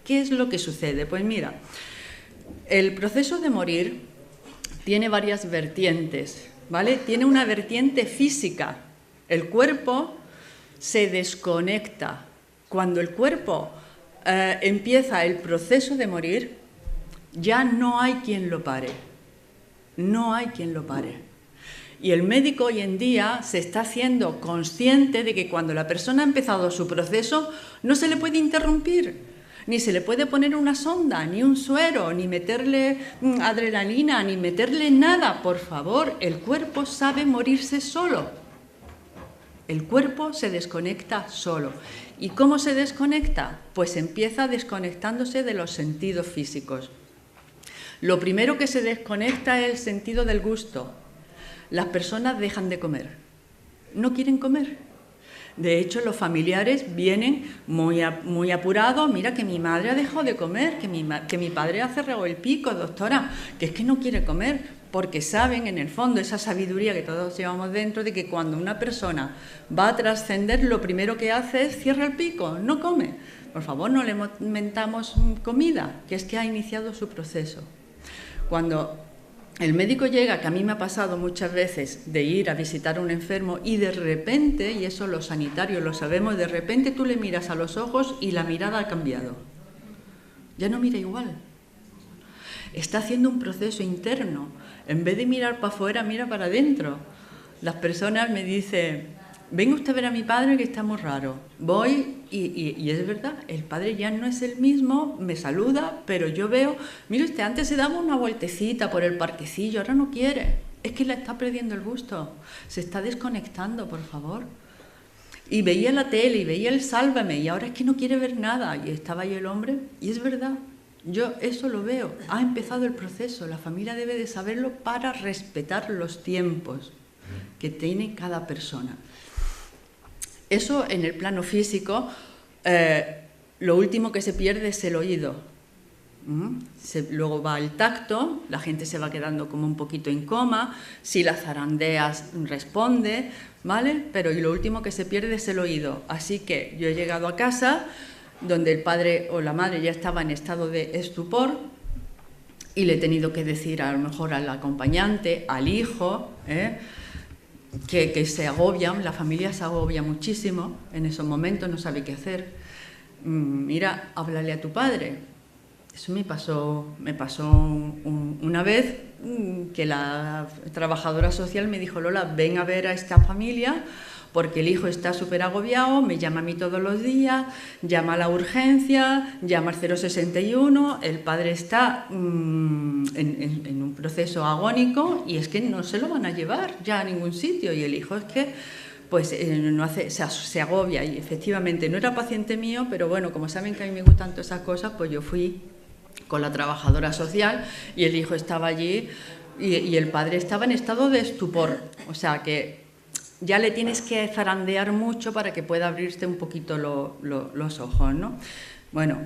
¿Qué es lo que sucede? Pues mira, el proceso de morir tiene varias vertientes, ¿vale? Tiene una vertiente física. El cuerpo se desconecta. Cuando el cuerpo empieza el proceso de morir, ya no hay quien lo pare. No hay quien lo pare. Y el médico hoy en día se está haciendo consciente de que cuando la persona ha empezado su proceso, no se le puede interrumpir, ni se le puede poner una sonda, ni un suero, ni meterle adrenalina, ni meterle nada. Por favor, el cuerpo sabe morirse solo. El cuerpo se desconecta solo. ¿Y cómo se desconecta? Pues empieza desconectándose de los sentidos físicos. Lo primero que se desconecta es el sentido del gusto. Las personas dejan de comer. No quieren comer. De hecho, los familiares vienen muy apurados. Mira que mi madre ha dejado de comer, que mi padre ha cerrado el pico, doctora, que es que no quiere comer. Porque saben, en el fondo, esa sabiduría que todos llevamos dentro, de que cuando una persona va a trascender, lo primero que hace es cierra el pico, no come. Por favor, no le mentamos comida, que es que ha iniciado su proceso. Cuando el médico llega, que a mí me ha pasado muchas veces de ir a visitar a un enfermo y de repente, y eso los sanitarios lo sabemos, de repente tú le miras a los ojos y la mirada ha cambiado. Ya no mira igual. Está haciendo un proceso interno. En vez de mirar para afuera, mira para adentro. Las personas me dicen, venga usted a ver a mi padre que está muy raro. Voy y es verdad, el padre ya no es el mismo, me saluda, pero yo veo, mire usted, antes se daba una vueltecita por el parquecillo, ahora no quiere. Es que le está perdiendo el gusto, se está desconectando, por favor. Y veía la tele y veía el Sálvame y ahora es que no quiere ver nada. Y estaba ahí el hombre y es verdad, yo eso lo veo. Ha empezado el proceso, la familia debe de saberlo para respetar los tiempos que tiene cada persona. Eso en el plano físico, lo último que se pierde es el oído. Luego va el tacto, la gente se va quedando como un poquito en coma, si la zarandeas responde, ¿vale? Pero y lo último que se pierde es el oído. Así que yo he llegado a casa donde el padre o la madre ya estaba en estado de estupor y le he tenido que decir a lo mejor al acompañante, al hijo, que se agobian, la familia se agobia muchísimo en esos momentos, no sabe qué hacer. Mira, háblale a tu padre. Eso me pasó una vez que la trabajadora social me dijo, Lola, ven a ver a esta familia porque el hijo está súper agobiado, me llama a mí todos los días, llama a la urgencia, llama al 061, el padre está en un proceso agónico y es que no se lo van a llevar ya a ningún sitio y el hijo es que pues se agobia y efectivamente no era paciente mío, pero bueno, como saben que a mí me gustan todas esas cosas, pues yo fui con la trabajadora social y el hijo estaba allí y el padre estaba en estado de estupor, o sea que ya le tienes que zarandear mucho para que pueda abrirte un poquito los ojos, ¿no? Bueno,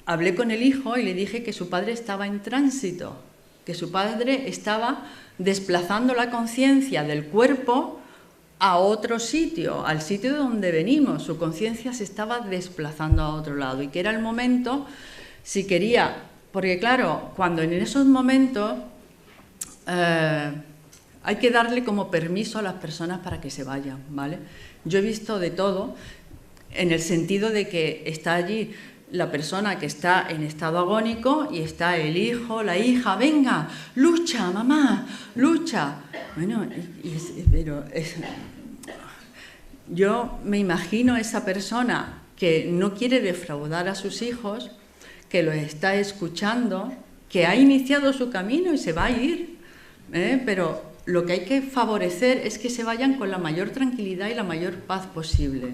hablé con el hijo y le dije que su padre estaba en tránsito, que su padre estaba desplazando la conciencia del cuerpo a otro sitio, al sitio de donde venimos. Su conciencia se estaba desplazando a otro lado y que era el momento, si quería, porque claro, cuando en esos momentos hay que darle como permiso a las personas para que se vayan, ¿vale? Yo he visto de todo, en el sentido de que está allí la persona que está en estado agónico y está el hijo, la hija, venga, lucha, mamá, lucha. Bueno, yo me imagino a esa persona que no quiere defraudar a sus hijos, que los está escuchando, que ha iniciado su camino y se va a ir, pero lo que hay que favorecer es que se vayan con la mayor tranquilidad y la mayor paz posible.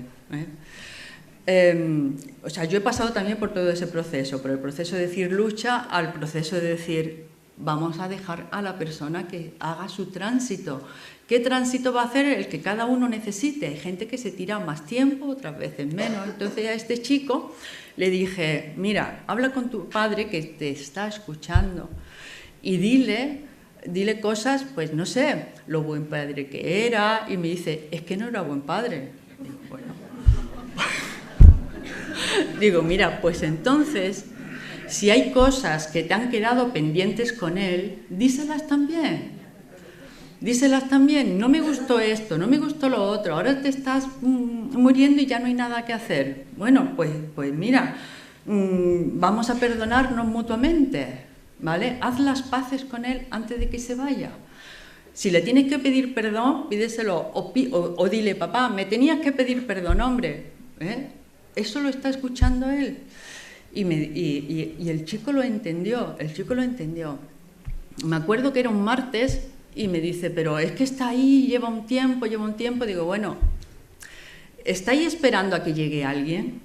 O sea, yo he pasado también por todo ese proceso, por el proceso de decir lucha al proceso de decir vamos a dejar a la persona que haga su tránsito. ¿Qué tránsito va a hacer? El que cada uno necesite. Hay gente que se tira más tiempo, otras veces menos. Entonces a este chico le dije, mira, habla con tu padre que te está escuchando y dile cosas, pues no sé, lo buen padre que era, y me dice, es que no era buen padre. Digo, bueno. Digo, mira, pues entonces, si hay cosas que te han quedado pendientes con él, díselas también. Díselas también, no me gustó esto, no me gustó lo otro, ahora te estás muriendo y ya no hay nada que hacer. Bueno, pues mira, vamos a perdonarnos mutuamente. ¿Vale? Haz las paces con él antes de que se vaya. Si le tienes que pedir perdón, pídeselo o dile, papá, me tenías que pedir perdón, hombre. Eso lo está escuchando él. Y el chico lo entendió, Me acuerdo que era un martes y me dice, pero es que está ahí, lleva un tiempo. Digo, bueno, ¿estáis esperando a que llegue alguien?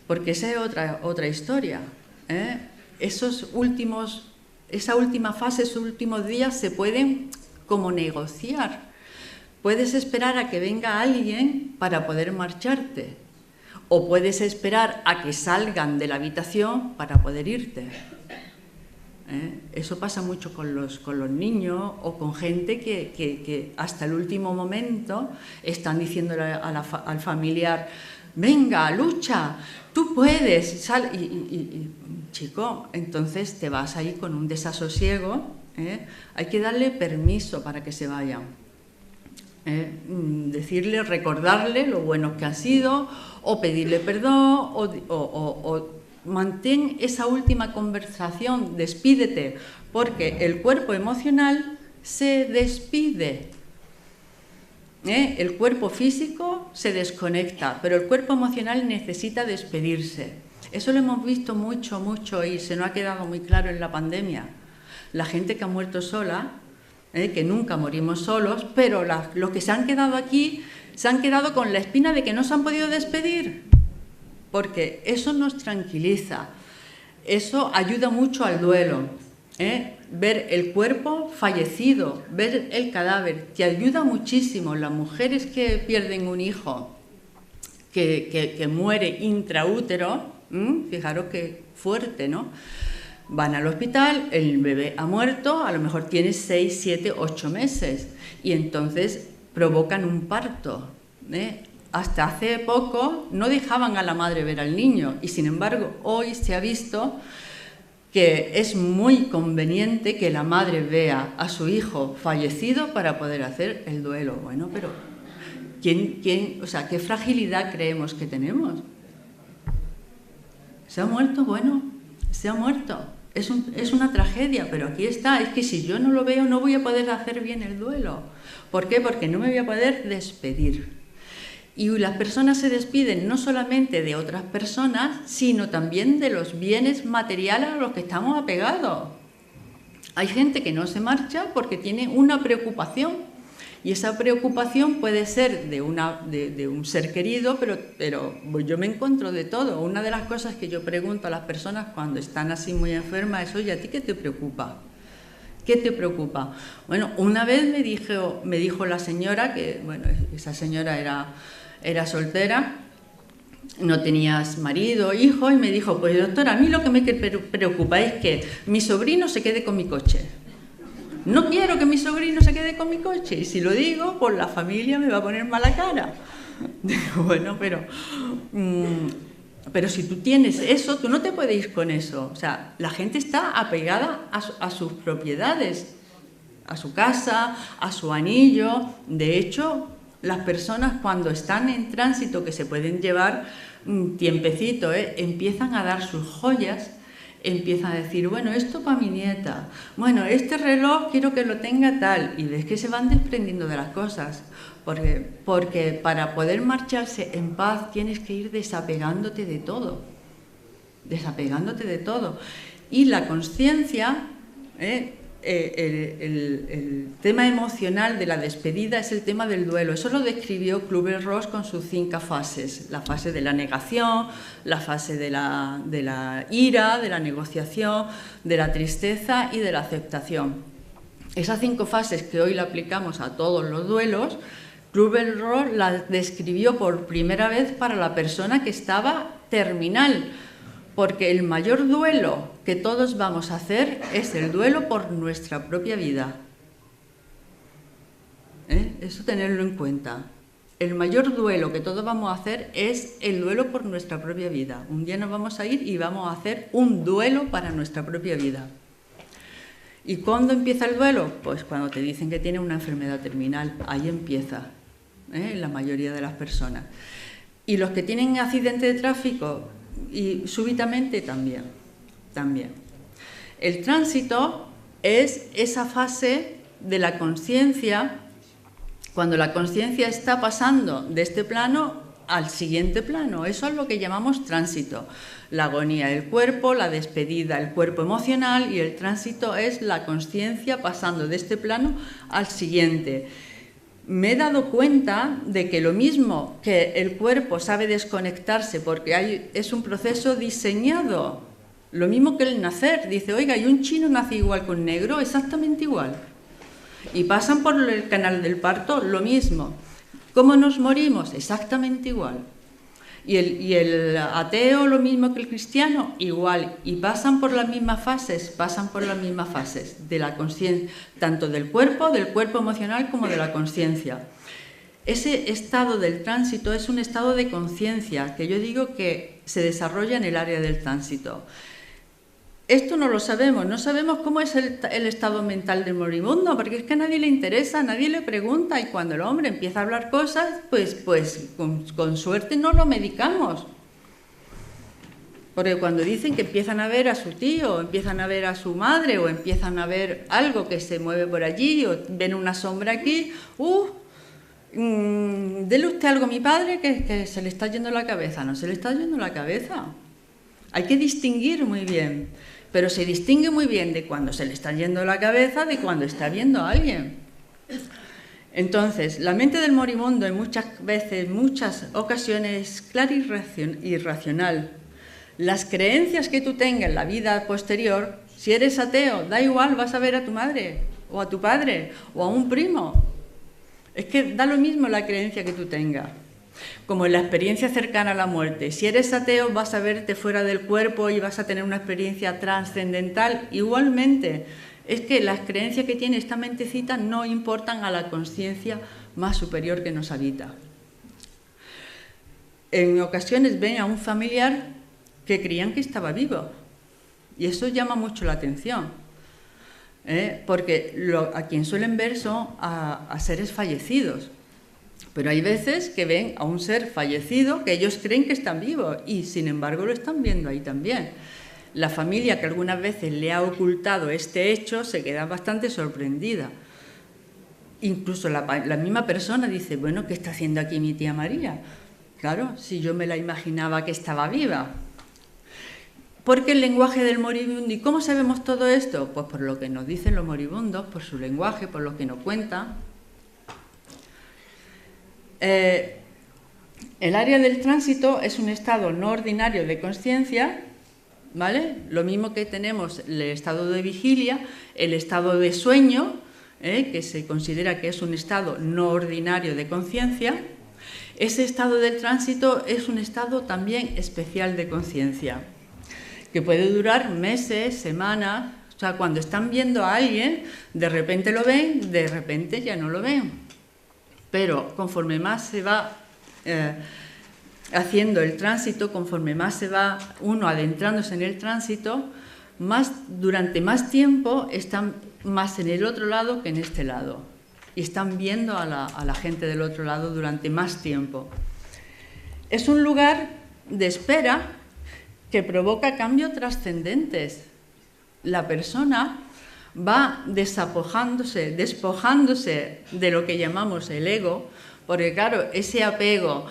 Porque esa es otra historia, esa última fase, esos últimos días se pueden como negociar. Puedes esperar a que venga alguien para poder marcharte o puedes esperar a que salgan de la habitación para poder irte. Eso pasa mucho con los niños o con gente que hasta el último momento están diciéndole al familiar venga, lucha, tú puedes, sal, chico, entonces te vas ahí con un desasosiego, ¿eh? Hay que darle permiso para que se vayan, decirle, recordarle lo buenos que han sido, o pedirle perdón, o mantén esa última conversación, despídete, porque el cuerpo emocional se despide. El cuerpo físico se desconecta, pero el cuerpo emocional necesita despedirse. Eso lo hemos visto mucho y se nos ha quedado muy claro en la pandemia. La gente que ha muerto sola, que nunca morimos solos, pero los que se han quedado aquí se han quedado con la espina de que no se han podido despedir, porque eso nos tranquiliza, eso ayuda mucho al duelo. Ver el cuerpo fallecido, ver el cadáver, te ayuda muchísimo. Las mujeres que pierden un hijo que muere intraútero, fijaros qué fuerte, ¿no? Van al hospital, el bebé ha muerto, a lo mejor tiene 6, 7, 8 meses y entonces provocan un parto. Hasta hace poco no dejaban a la madre ver al niño y sin embargo hoy se ha visto que es muy conveniente que la madre vea a su hijo fallecido para poder hacer el duelo. Bueno, pero ¿quién, o sea, qué fragilidad creemos que tenemos? ¿Se ha muerto? Bueno, se ha muerto. Es una tragedia, pero aquí está. Es que si yo no lo veo no voy a poder hacer bien el duelo. ¿Por qué? Porque no me voy a poder despedir. Y las personas se despiden no solamente de otras personas, sino también de los bienes materiales a los que estamos apegados. Hay gente que no se marcha porque tiene una preocupación, y esa preocupación puede ser de un ser querido, pero yo me encuentro de todo. Una de las cosas que yo pregunto a las personas cuando están así muy enfermas es: oye, ¿a ti qué te preocupa? ¿Qué te preocupa? Bueno, una vez me dijo la señora, que bueno, esa señora era soltera, no tenías marido, hijo, y me dijo: pues doctora, a mí lo que me preocupa es que mi sobrino se quede con mi coche. No quiero que mi sobrino se quede con mi coche, y si lo digo, pues la familia me va a poner mala cara. Digo, bueno, pero si tú tienes eso, tú no te puedes ir con eso. O sea, la gente está apegada a sus propiedades, a su casa, a su anillo. De hecho, las personas cuando están en tránsito, que se pueden llevar un tiempecito, empiezan a dar sus joyas, empiezan a decir: bueno, esto para mi nieta, bueno, este reloj quiero que lo tenga tal, y ves que se van desprendiendo de las cosas, porque para poder marcharse en paz tienes que ir desapegándote de todo, y la conciencia, el tema emocional de la despedida es el tema del duelo. Eso lo describió Kübler-Ross con sus 5 fases: la fase de la negación, la fase de la ira, de la negociación, de la tristeza y de la aceptación. Esas 5 fases que hoy le aplicamos a todos los duelos, Kübler-Ross las describió por primera vez para la persona que estaba terminal, porque el mayor duelo que todos vamos a hacer es el duelo por nuestra propia vida. Eso tenerlo en cuenta. El mayor duelo que todos vamos a hacer es el duelo por nuestra propia vida. Un día nos vamos a ir y vamos a hacer un duelo para nuestra propia vida. ¿Y cuándo empieza el duelo? Pues cuando te dicen que tienes una enfermedad terminal. Ahí empieza, la mayoría de las personas. Y los que tienen accidente de tráfico y súbitamente también. El tránsito es esa fase de la conciencia, cuando la conciencia está pasando de este plano al siguiente plano. Eso es lo que llamamos tránsito. La agonía del cuerpo, la despedida, el cuerpo emocional, y el tránsito es la conciencia pasando de este plano al siguiente. Me he dado cuenta de que lo mismo que el cuerpo sabe desconectarse porque es un proceso diseñado, lo mismo que el nacer. Dice: oiga, ¿y un chino nace igual que un negro? Exactamente igual. Y pasan por el canal del parto, lo mismo. ¿Cómo nos morimos? Exactamente igual. Y el ateo, lo mismo que el cristiano, igual. Y pasan por las mismas fases de la conciencia, tanto del cuerpo emocional como de la conciencia. Ese estado del tránsito es un estado de conciencia que yo digo que se desarrolla en el área del tránsito. Esto no lo sabemos, no sabemos cómo es el estado mental del moribundo, porque es que a nadie le interesa, a nadie le pregunta, y cuando el hombre empieza a hablar cosas, pues con suerte no lo medicamos. Porque cuando dicen que empiezan a ver a su tío, o empiezan a ver a su madre, o empiezan a ver algo que se mueve por allí, o ven una sombra aquí, dele usted algo a mi padre que se le está yendo la cabeza. No se le está yendo la cabeza. Hay que distinguir muy bien, pero se distingue muy bien de cuando se le está yendo la cabeza de cuando está viendo a alguien. Entonces, la mente del moribundo en muchas ocasiones es clara y racional. Las creencias que tú tengas en la vida posterior, si eres ateo, da igual, vas a ver a tu madre, o a tu padre, o a un primo. Es que da lo mismo la creencia que tú tengas. Como en la experiencia cercana a la muerte. Si eres ateo, vas a verte fuera del cuerpo y vas a tener una experiencia trascendental. Igualmente, es que las creencias que tiene esta mentecita no importan a la conciencia más superior que nos habita. En ocasiones ven a un familiar que creían que estaba vivo. Y eso llama mucho la atención. Porque a quien suelen ver son a seres fallecidos. Pero hay veces que ven a un ser fallecido que ellos creen que están vivos y sin embargo lo están viendo ahí también. La familia que algunas veces le ha ocultado este hecho se queda bastante sorprendida. Incluso la misma persona dice, bueno, ¿qué está haciendo aquí mi tía María? Claro, si yo me la imaginaba que estaba viva. Porque el lenguaje del moribundo, ¿y cómo sabemos todo esto? Pues por lo que nos dicen los moribundos, por su lenguaje, por lo que nos cuentan. El área del tránsito es un estado no ordinario de conciencia, ¿vale? Lo mismo que tenemos el estado de vigilia, el estado de sueño, que se considera que es un estado no ordinario de conciencia. Ese estado del tránsito es un estado también especial de conciencia, que puede durar meses, semanas. O sea, cuando están viendo a alguien, de repente lo ven, de repente ya no lo ven. Pero conforme más se va haciendo el tránsito, conforme más se va uno adentrándose en el tránsito, durante más tiempo están más en el otro lado que en este lado. Y están viendo a la gente del otro lado durante más tiempo. Es un lugar de espera que provoca cambios trascendentes. La persona va despojándose de lo que llamamos el ego, porque claro, ese apego,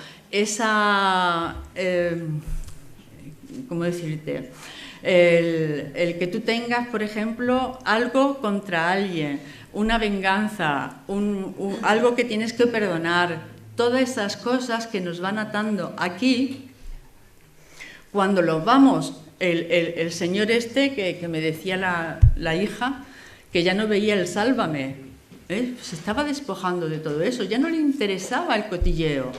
¿cómo decirte? El que tú tengas, por ejemplo, algo contra alguien, una venganza, algo que tienes que perdonar, todas esas cosas que nos van atando aquí, cuando los vamos, el señor que me decía la hija, que ya no veía el sálvame, se estaba despojando de todo eso, ya no le interesaba el cotilleo.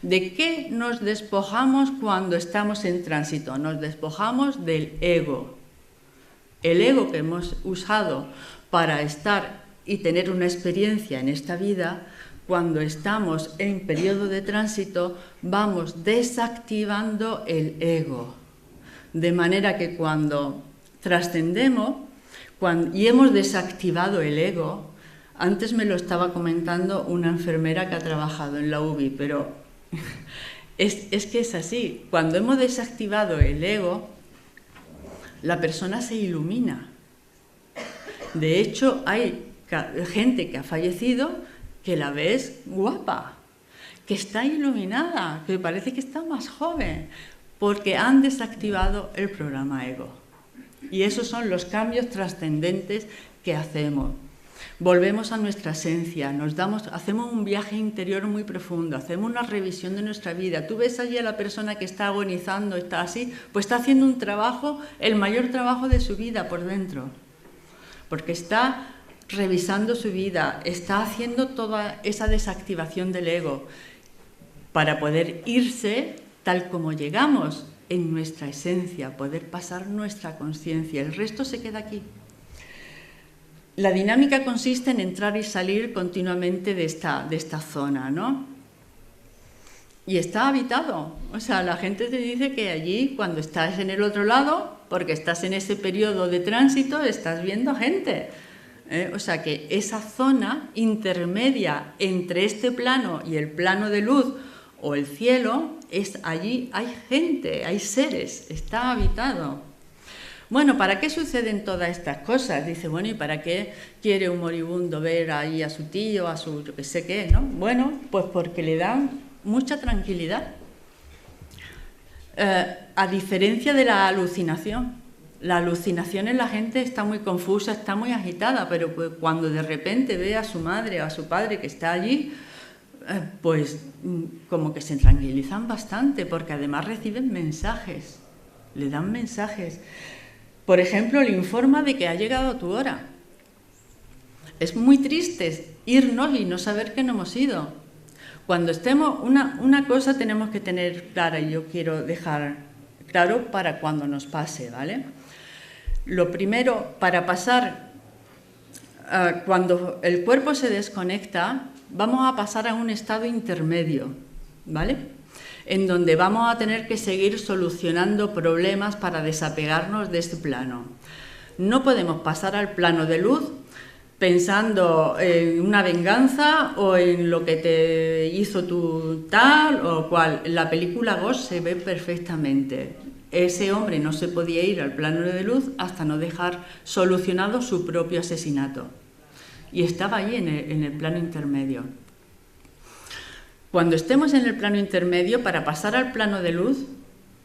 ¿De qué nos despojamos cuando estamos en tránsito? Nos despojamos del ego. El ego que hemos usado para estar y tener una experiencia en esta vida, cuando estamos en periodo de tránsito, vamos desactivando el ego. De manera que cuando trascendemos y hemos desactivado el ego, antes me lo estaba comentando una enfermera que ha trabajado en la UBI, pero es que es así. Cuando hemos desactivado el ego, la persona se ilumina. De hecho, hay gente que ha fallecido que la ves guapa, que está iluminada, que parece que está más joven, porque han desactivado el programa ego. Y esos son los cambios trascendentes que hacemos. Volvemos a nuestra esencia, hacemos un viaje interior muy profundo, hacemos una revisión de nuestra vida. Tú ves allí a la persona que está agonizando, está así, pues está haciendo un trabajo, el mayor trabajo de su vida por dentro, porque está revisando su vida, está haciendo toda esa desactivación del ego para poder irse tal como llegamos en nuestra esencia, poder pasar nuestra conciencia. El resto se queda aquí. La dinámica consiste en entrar y salir continuamente de esta zona, ¿no? Y está habitado. O sea, la gente te dice que allí, cuando estás en el otro lado, porque estás en ese periodo de tránsito, estás viendo gente. O sea, que esa zona intermedia entre este plano y el plano de luz o el cielo, allí hay gente, hay seres, está habitado. Bueno, ¿para qué suceden todas estas cosas? Dice, bueno, ¿y para qué quiere un moribundo ver ahí a su tío, a su yo qué sé qué, ¿no? Bueno, pues porque le dan mucha tranquilidad. A diferencia de la alucinación. La alucinación en la gente está muy confusa, está muy agitada, pero pues cuando de repente ve a su madre o a su padre que está allí, pues como que se tranquilizan bastante, porque además reciben mensajes, le dan mensajes. Por ejemplo, le informa de que ha llegado tu hora. Es muy triste irnos y no saber que no hemos ido. Cuando estemos, una cosa tenemos que tener clara, y yo quiero dejar claro para cuando nos pase, ¿vale? Lo primero, para pasar, cuando el cuerpo se desconecta, vamos a pasar a un estado intermedio, ¿vale? En donde vamos a tener que seguir solucionando problemas para desapegarnos de este plano. No podemos pasar al plano de luz pensando en una venganza o en lo que te hizo tu tal o cual. En la película Ghost se ve perfectamente. Ese hombre no se podía ir al plano de luz hasta no dejar solucionado su propio asesinato. Y estaba ahí en el plano intermedio. Cuando estemos en el plano intermedio, para pasar al plano de luz,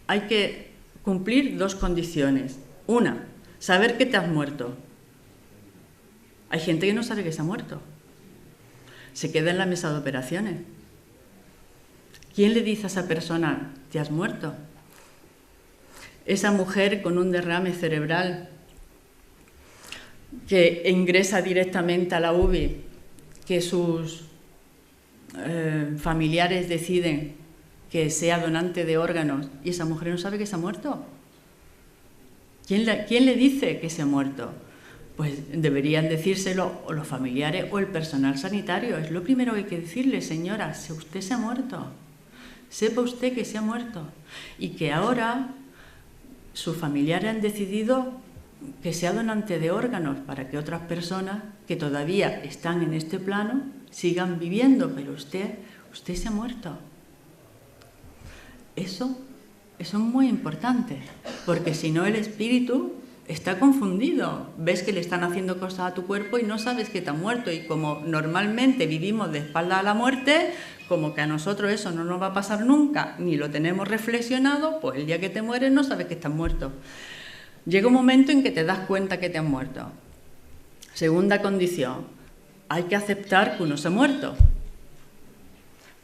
hay que cumplir dos condiciones. Una, saber que te has muerto. Hay gente que no sabe que se ha muerto. Se queda en la mesa de operaciones. ¿Quién le dice a esa persona, te has muerto? Esa mujer con un derrame cerebral que ingresa directamente a la UBI, que sus familiares deciden que sea donante de órganos y esa mujer no sabe que se ha muerto. ¿Quién le dice que se ha muerto? Pues deberían decírselo o los familiares o el personal sanitario. Es lo primero que hay que decirle, señora, si usted se ha muerto, sepa usted que se ha muerto y que ahora sus familiares han decidido que sea donante de órganos para que otras personas que todavía están en este plano sigan viviendo, pero usted se ha muerto. Eso es muy importante, porque si no el espíritu está confundido. Ves que le están haciendo cosas a tu cuerpo y no sabes que te has muerto. Y como normalmente vivimos de espalda a la muerte, como que a nosotros eso no nos va a pasar nunca, ni lo tenemos reflexionado, pues el día que te mueres no sabes que estás muerto. Llega un momento en que te das cuenta que te has muerto. Segunda condición, hay que aceptar que uno se ha muerto.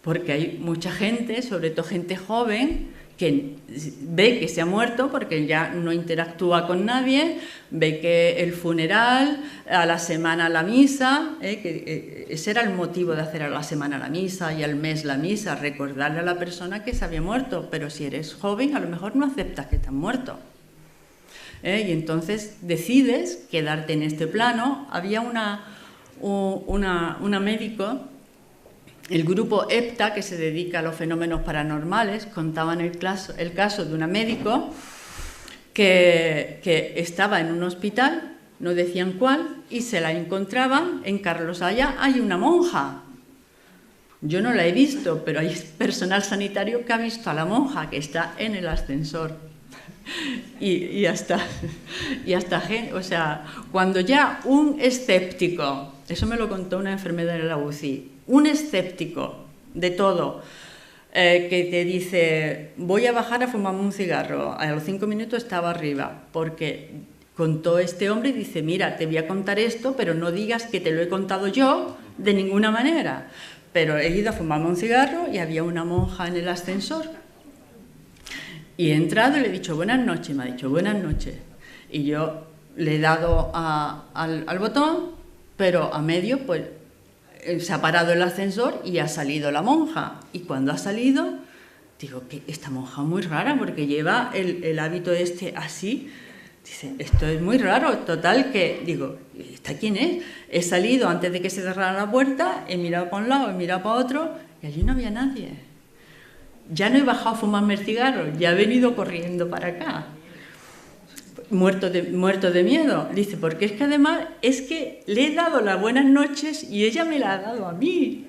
Porque hay mucha gente, sobre todo gente joven, que ve que se ha muerto porque ya no interactúa con nadie, ve que el funeral, a la semana la misa, que ese era el motivo de hacer a la semana la misa y al mes la misa, recordarle a la persona que se había muerto, pero si eres joven a lo mejor no aceptas que te has muerto. Y entonces decides quedarte en este plano. Había una médico, el grupo EPTA, que se dedica a los fenómenos paranormales, contaban el caso de una médico que estaba en un hospital, no decían cuál, y se la encontraban en Carlos Haya. Hay una monja. Yo no la he visto, pero hay personal sanitario que ha visto a la monja que está en el ascensor. Y hasta gente, o sea, cuando ya un escéptico, eso me lo contó una enfermera de la UCI, un escéptico de todo, que te dice, voy a bajar a fumarme un cigarro, a los 5 minutos estaba arriba, porque contó este hombre y dice, mira, te voy a contar esto, pero no digas que te lo he contado yo de ninguna manera, pero he ido a fumarme un cigarro y había una monja en el ascensor. Y he entrado y le he dicho, buenas noches, me ha dicho, buenas noches. Y yo le he dado al botón, pero a medio, pues, se ha parado el ascensor y ha salido la monja. Y cuando ha salido, digo, que esta monja es muy rara, porque lleva el hábito este así. Dice, esto es muy raro. Total que, digo, ¿esta quién es? He salido antes de que se cerrara la puerta, he mirado para un lado, he mirado para otro, y allí no había nadie. ya no he bajado a fumarme el cigarro, ya he venido corriendo para acá. Muerto de miedo. Dice, porque es que además es que le he dado las buenas noches y ella me la ha dado a mí.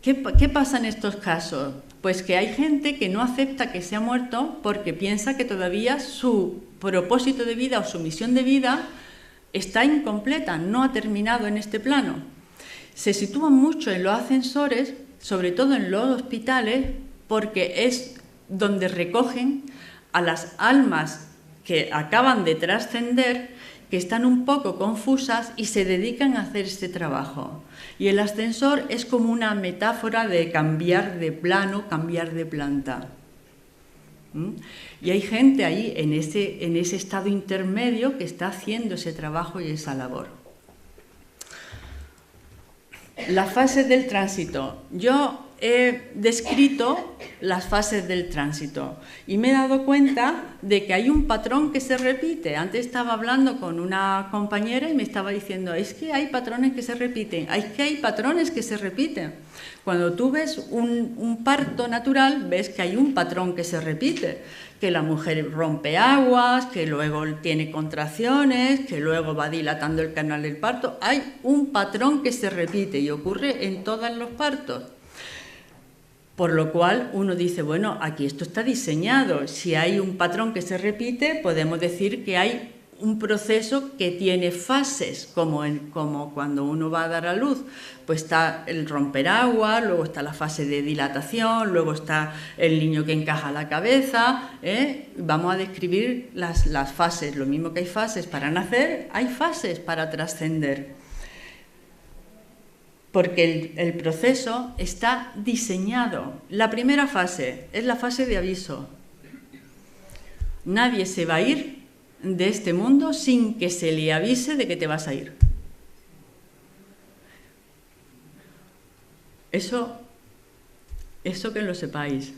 ¿Qué pasa en estos casos? Pues que hay gente que no acepta que se ha muerto porque piensa que todavía su propósito de vida o su misión de vida está incompleta, no ha terminado en este plano. Se sitúan mucho en los ascensores, sobre todo en los hospitales, porque es donde recogen a las almas que acaban de trascender, que están un poco confusas y se dedican a hacer este trabajo. Y el ascensor es como una metáfora de cambiar de plano, cambiar de planta. Y hay gente ahí en ese estado intermedio que está haciendo ese trabajo y esa labor. Las fases del tránsito. Yo he descrito las fases del tránsito y me he dado cuenta de que hay un patrón que se repite. Antes estaba hablando con una compañera y me estaba diciendo, es que hay patrones que se repiten, es que hay patrones que se repiten. Cuando tú ves un parto natural, ves que hay un patrón que se repite, que la mujer rompe aguas, que luego tiene contracciones, que luego va dilatando el canal del parto. Hay un patrón que se repite y ocurre en todos los partos. Por lo cual uno dice, bueno, aquí esto está diseñado. Si hay un patrón que se repite, podemos decir que hay un proceso que tiene fases, como cuando uno va a dar a luz. Pues está el romper agua, luego está la fase de dilatación, luego está el niño que encaja la cabeza. Vamos a describir las fases. Lo mismo que hay fases para nacer, hay fases para trascender. Porque el proceso está diseñado. La primera fase es la fase de aviso. Nadie se va a ir de este mundo sin que se le avise de que te vas a ir. Eso que lo sepáis.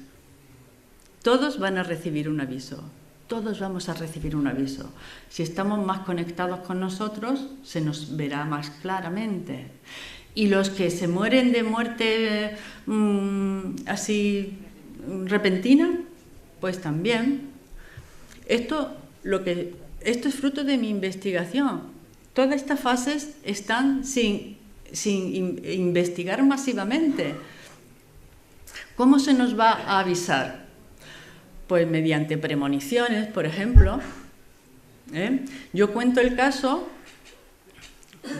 Todos van a recibir un aviso. Todos vamos a recibir un aviso. Si estamos más conectados con nosotros, se nos verá más claramente. Y los que se mueren de muerte así repentina, pues también. Esto es fruto de mi investigación. Todas estas fases están sin investigar masivamente. ¿Cómo se nos va a avisar? Pues mediante premoniciones, por ejemplo. Yo cuento el caso.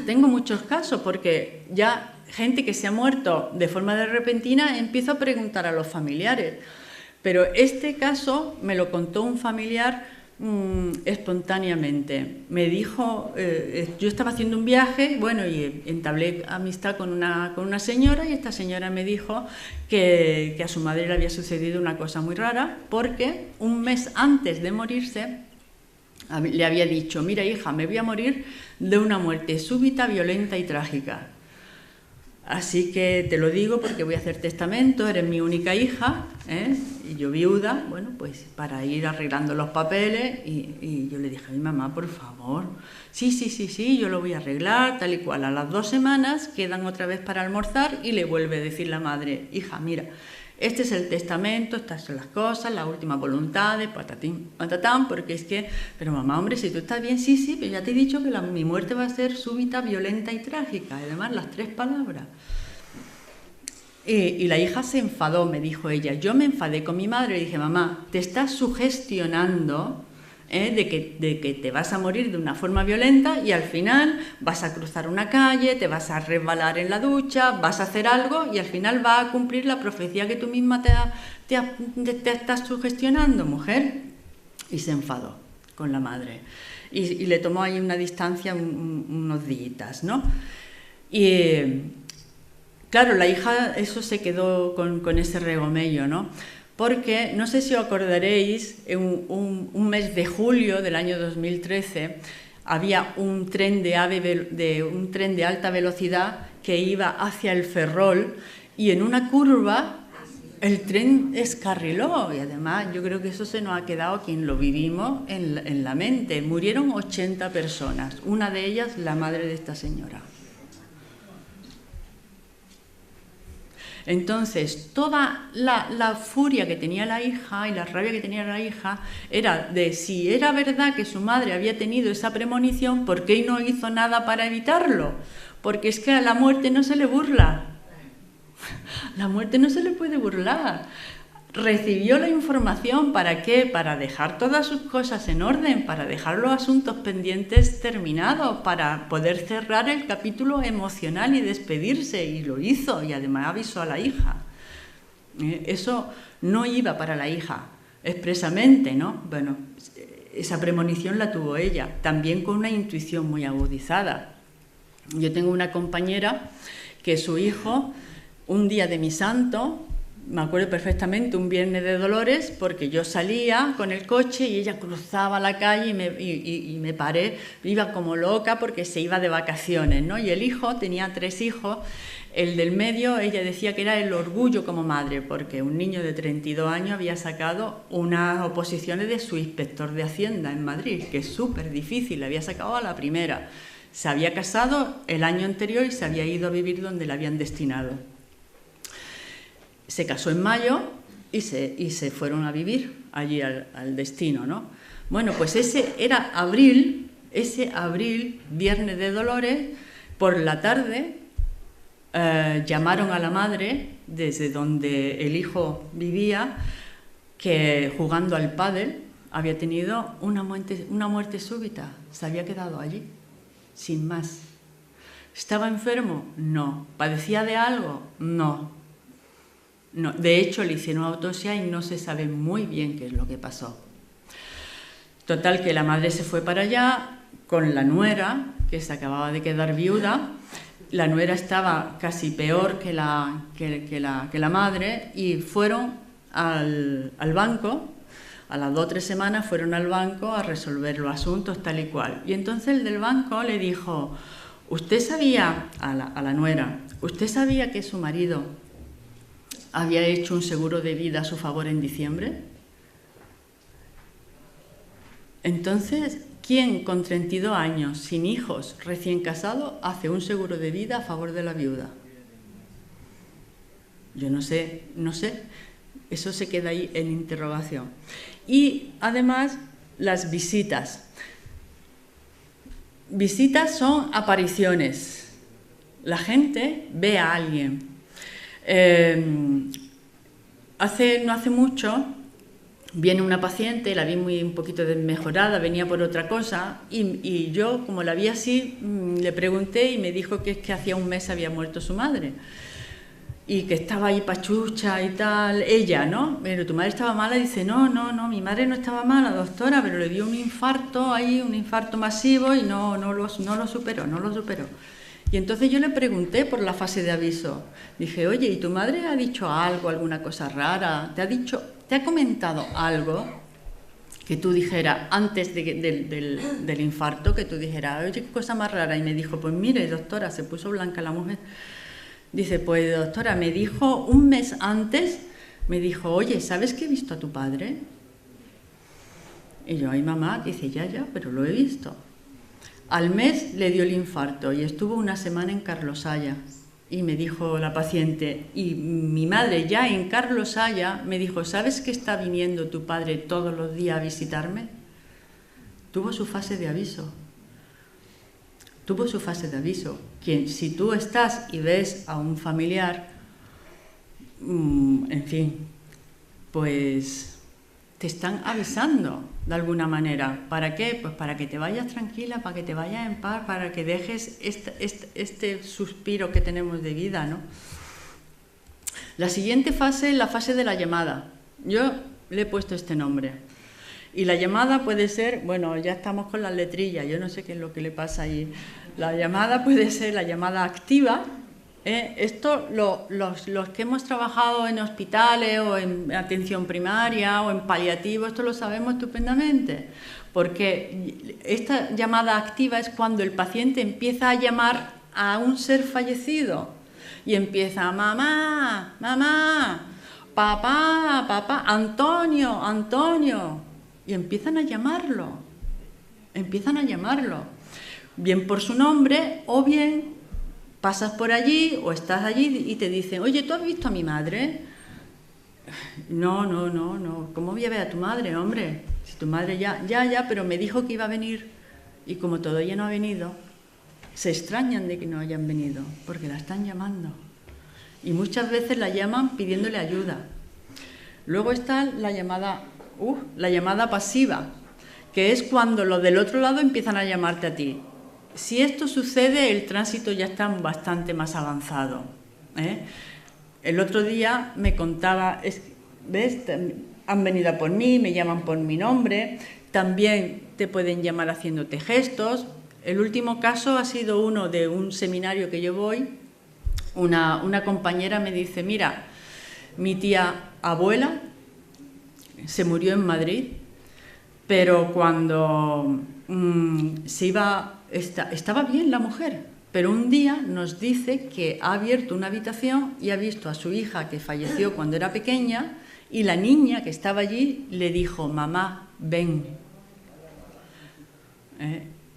Tengo muchos casos porque ya gente que se ha muerto de forma repentina empiezo a preguntar a los familiares. Pero este caso me lo contó un familiar espontáneamente. Me dijo, yo estaba haciendo un viaje, bueno, y entablé amistad con una señora y esta señora me dijo que a su madre le había sucedido una cosa muy rara porque un mes antes de morirse le había dicho, mira hija, me voy a morir de una muerte súbita, violenta y trágica. Así que te lo digo porque voy a hacer testamento, eres mi única hija, y yo viuda, bueno, pues para ir arreglando los papeles, y yo le dije a mi mamá, por favor, sí, yo lo voy a arreglar, tal y cual. A las 2 semanas quedan otra vez para almorzar y le vuelve a decir la madre, hija, mira, este es el testamento, estas son las cosas, la última voluntad, patatín, patatán, porque es que, pero mamá, hombre, si tú estás bien, sí, pero ya te he dicho que mi muerte va a ser súbita, violenta y trágica, además las 3 palabras. Y la hija se enfadó, me dijo ella, yo me enfadé con mi madre y dije, mamá, te estás sugestionando de que te vas a morir de una forma violenta y al final vas a cruzar una calle, te vas a resbalar en la ducha, vas a hacer algo y al final va a cumplir la profecía que tú misma te estás sugestionando, mujer. Y se enfadó con la madre y le tomó ahí una distancia unos días, ¿no? Y claro, la hija eso se quedó con ese regomello, ¿no? Porque, no sé si os acordaréis, en un mes de julio del año 2013 había un tren de alta velocidad que iba hacia el Ferrol y en una curva el tren descarriló y además yo creo que eso se nos ha quedado quien lo vivimos en la mente. Murieron 80 personas, una de ellas la madre de esta señora. Entonces, toda la furia que tenía la hija y la rabia que tenía la hija era de si era verdad que su madre había tenido esa premonición, ¿por qué no hizo nada para evitarlo? Porque es que a la muerte no se le burla. La muerte no se le puede burlar. Recibió la información, ¿para qué? Para dejar todas sus cosas en orden, para dejar los asuntos pendientes terminados, para poder cerrar el capítulo emocional y despedirse, y lo hizo, y además avisó a la hija. Eso no iba para la hija, expresamente, ¿no? Bueno, esa premonición la tuvo ella, también con una intuición muy agudizada. Yo tengo una compañera que su hijo, un día de mi santo, me acuerdo perfectamente, un viernes de Dolores, porque yo salía con el coche y ella cruzaba la calle y me paré, iba como loca porque se iba de vacaciones, ¿no? Y el hijo, tenía 3 hijos, el del medio, ella decía que era el orgullo como madre, porque un niño de 32 años había sacado unas oposiciones de su inspector de Hacienda en Madrid, que es súper difícil, la había sacado a la primera. Se había casado el año anterior y se había ido a vivir donde la habían destinado. Se casó en mayo y se fueron a vivir allí al destino, ¿no? Bueno, pues ese abril, viernes de Dolores, por la tarde llamaron a la madre desde donde el hijo vivía, que jugando al pádel había tenido una muerte súbita, se había quedado allí, sin más. ¿Estaba enfermo? No. ¿Padecía de algo? No. No, de hecho, le hicieron autopsia y no se sabe muy bien qué es lo que pasó. Total, que la madre se fue para allá con la nuera, que se acababa de quedar viuda. La nuera estaba casi peor que la madre, y fueron al banco. A las 2 o 3 semanas fueron al banco a resolver los asuntos tal y cual. Y entonces el del banco le dijo: ¿usted sabía, a la nuera, usted sabía que su marido había hecho un seguro de vida a su favor en diciembre? Entonces, ¿quién con 32 años, sin hijos, recién casado, hace un seguro de vida a favor de la viuda? Yo no sé. Eso se queda ahí en interrogación. Y además, las visitas. Visitas son apariciones. La gente ve a alguien. No hace mucho viene una paciente, la vi un poquito desmejorada, venía por otra cosa, y yo, como la vi así, le pregunté y me dijo que es que hacía un mes había muerto su madre y que estaba ahí pachucha y tal, ella, ¿no? Pero tu madre estaba mala. Y dice: no, mi madre no estaba mala, doctora, pero le dio un infarto masivo, y no lo superó. Y entonces yo le pregunté por la fase de aviso. Dije: oye, ¿y tu madre ha dicho algo, alguna cosa rara? ¿Te ha comentado algo que tú dijeras antes del infarto, que tú dijeras: oye, qué cosa más rara? Y me dijo: pues mire, doctora, se puso blanca la mujer. Dice: pues doctora, me dijo un mes antes, me dijo: oye, ¿sabes que he visto a tu padre? Y yo: ay, mamá. Dice: ya, pero lo he visto. Al mes le dio el infarto y estuvo una semana en Carlos-Haya. Y me dijo la paciente, y mi madre ya en Carlos-Haya me dijo: ¿sabes que está viniendo tu padre todos los días a visitarme? Tuvo su fase de aviso. Que si tú estás y ves a un familiar, en fin, pues te están avisando de alguna manera. ¿Para qué? Pues para que te vayas tranquila, para que te vayas en paz, para que dejes este suspiro que tenemos de vida, ¿no? La siguiente fase es la fase de la llamada. Yo le he puesto este nombre. Y la llamada puede ser, bueno, ya estamos con las letrillas, yo no sé qué es lo que le pasa ahí. La llamada puede ser la llamada activa. Esto, los que hemos trabajado en hospitales o en atención primaria o en paliativo, esto lo sabemos estupendamente, porque esta llamada activa es cuando el paciente empieza a llamar a un ser fallecido y empieza: mamá, papá, Antonio, y empiezan a llamarlo, bien por su nombre o bien pasas por allí o estás allí y te dicen, oye, ¿tú has visto a mi madre? No, ¿cómo voy a ver a tu madre, hombre? Si tu madre ya, pero me dijo que iba a venir y como todavía no ha venido, se extrañan de que no hayan venido, porque la están llamando. Y muchas veces la llaman pidiéndole ayuda. Luego está la llamada pasiva, que es cuando los del otro lado empiezan a llamarte a ti. Si esto sucede, el tránsito ya está bastante más avanzado, ¿eh? El otro día me contaba, ¿ves? Han venido a por mí, me llaman por mi nombre, también te pueden llamar haciéndote gestos. El último caso ha sido uno de un seminario que yo voy. Una compañera me dice, mira, mi tía abuela se murió en Madrid, pero cuando se iba, estaba bien la mujer, pero un día nos dice que ha abierto una habitación y ha visto a su hija que falleció cuando era pequeña y la niña que estaba allí le dijo, mamá, ven.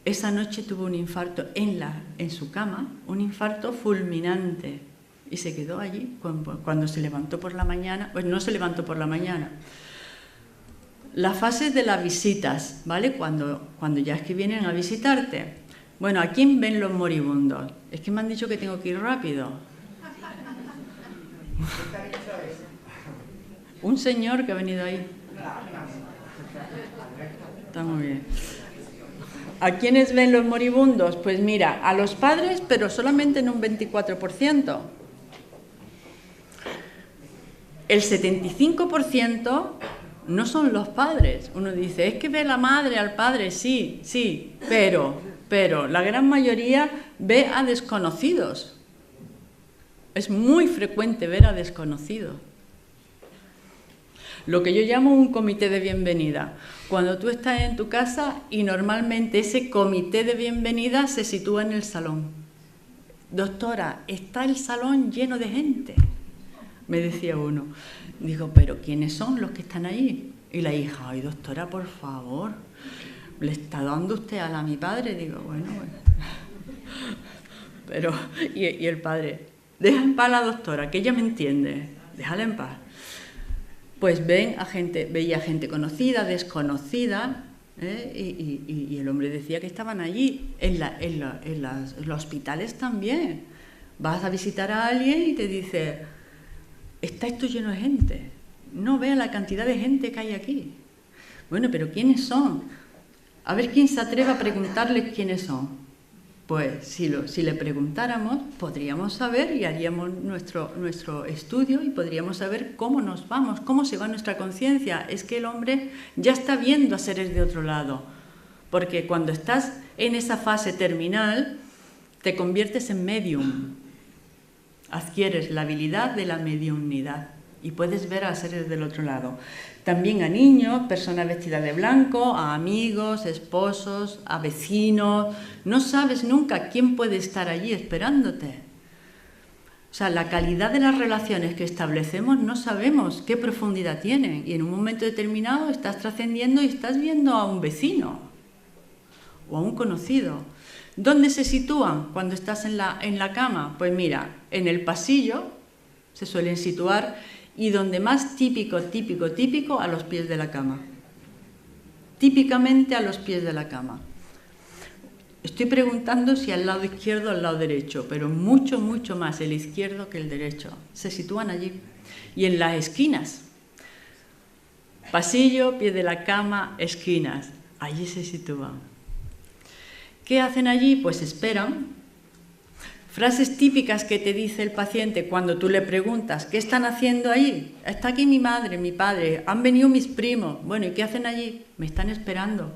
Esa noche tuvo un infarto en su cama, un infarto fulminante, y se quedó allí cuando se levantó por la mañana. Pues no se levantó por la mañana. La fase de las visitas, ¿vale? Cuando ya es que vienen a visitarte. Bueno, ¿a quién ven los moribundos? Es que me han dicho que tengo que ir rápido. Un señor que ha venido ahí. Está muy bien. ¿A quiénes ven los moribundos? Pues mira, a los padres, pero solamente en un 24%. El 75% no son los padres. Uno dice, es que ve la madre al padre, sí, pero la gran mayoría ve a desconocidos. Es muy frecuente ver a desconocidos. Lo que yo llamo un comité de bienvenida. Cuando tú estás en tu casa y normalmente ese comité de bienvenida se sitúa en el salón. Doctora, está el salón lleno de gente, me decía uno. Digo, ¿pero quiénes son los que están allí? Y la hija, ay doctora, por favor, ¿le está dando usted a mi padre? Digo, bueno. Pero, y el padre, deja en paz a la doctora, que ella me entiende, déjala en paz. Pues veía gente conocida, desconocida, y el hombre decía que estaban allí, en los hospitales también. Vas a visitar a alguien y te dice, está esto lleno de gente, no vea la cantidad de gente que hay aquí. Bueno, pero ¿quiénes son? A ver quién se atreve a preguntarles quiénes son. Pues si le preguntáramos, podríamos saber y haríamos nuestro estudio y podríamos saber cómo nos vamos, cómo se va nuestra conciencia. Es que el hombre ya está viendo a seres de otro lado, porque cuando estás en esa fase terminal, te conviertes en medium, adquieres la habilidad de la mediumnidad y puedes ver a seres del otro lado. También a niños, personas vestidas de blanco, a amigos, esposos, a vecinos. No sabes nunca quién puede estar allí esperándote. O sea, la calidad de las relaciones que establecemos no sabemos qué profundidad tienen. Y en un momento determinado estás trascendiendo y estás viendo a un vecino o a un conocido. ¿Dónde se sitúan cuando estás en la cama? Pues mira, en el pasillo se suelen situar. Y donde más típico, a los pies de la cama. Típicamente a los pies de la cama. Estoy preguntando si al lado izquierdo o al lado derecho, pero mucho más el izquierdo que el derecho. Se sitúan allí. Y en las esquinas. Pasillo, pie de la cama, esquinas. Allí se sitúan. ¿Qué hacen allí? Pues esperan. Frases típicas que te dice el paciente cuando tú le preguntas, ¿qué están haciendo ahí? Está aquí mi madre, mi padre, han venido mis primos. Bueno, ¿y qué hacen allí? Me están esperando.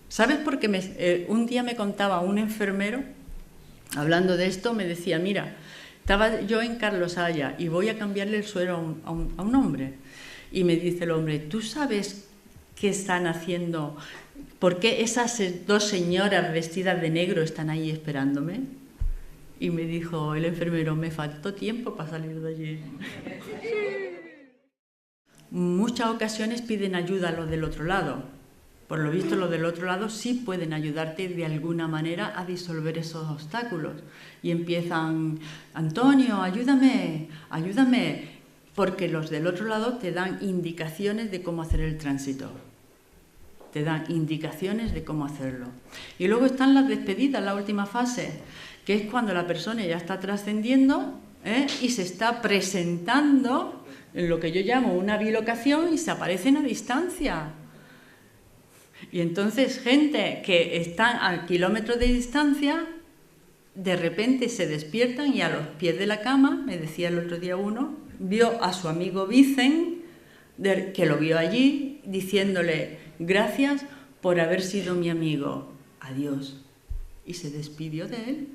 ¿Sabes por qué? Un día me contaba un enfermero, hablando de esto, me decía, mira, estaba yo en Carlos Haya y voy a cambiarle el suero a un hombre. Y me dice el hombre, ¿tú sabes qué están haciendo? ¿Por qué esas dos señoras vestidas de negro están ahí esperándome? Y me dijo el enfermero, me faltó tiempo para salir de allí. Muchas ocasiones piden ayuda a los del otro lado. Por lo visto, los del otro lado sí pueden ayudarte de alguna manera a disolver esos obstáculos. Y empiezan, Antonio, ayúdame, ayúdame, porque los del otro lado te dan indicaciones de cómo hacer el tránsito. Te dan indicaciones de cómo hacerlo. Y luego están las despedidas, la última fase, que es cuando la persona ya está trascendiendo, y se está presentando en lo que yo llamo una bilocación y se aparecen a distancia. Y entonces gente que está a kilómetros de distancia, de repente se despiertan y a los pies de la cama, me decía el otro día uno, vio a su amigo Vicen, que lo vio allí, diciéndole gracias por haber sido mi amigo, adiós. Y se despidió de él.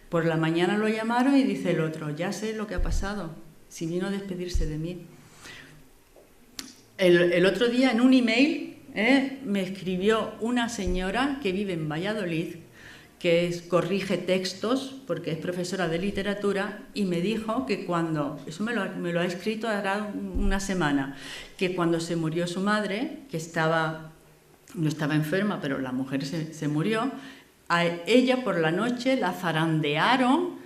Por la mañana lo llamaron y dice el otro, ya sé lo que ha pasado, si vino a despedirse de mí. El otro día en un email me escribió una señora que vive en Valladolid, que corrige textos porque es profesora de literatura, y me dijo que cuando, eso me lo ha escrito hará una semana, que cuando se murió su madre, que no estaba enferma, pero la mujer se murió, a ella por la noche la zarandearon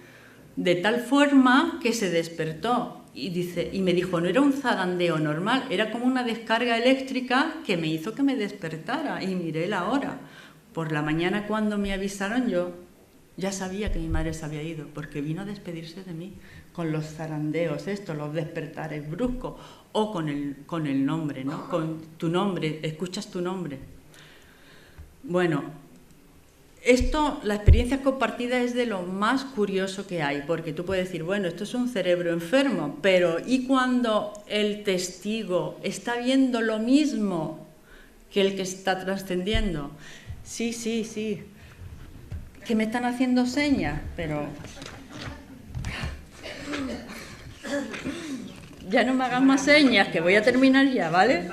de tal forma que se despertó. Y me dijo, no era un zarandeo normal, era como una descarga eléctrica que me hizo que me despertara. Y miré la hora. Por la mañana cuando me avisaron yo ya sabía que mi madre se había ido, porque vino a despedirse de mí con los zarandeos, los despertares bruscos, o con el nombre, ¿no? Con tu nombre, escuchas tu nombre. Bueno, la experiencia compartida es de lo más curioso que hay, porque tú puedes decir, bueno, esto es un cerebro enfermo, pero ¿y cuando el testigo está viendo lo mismo que el que está trascendiendo? Sí, sí, sí, que me están haciendo señas, pero ya no me hagan más señas, que voy a terminar ya, ¿vale?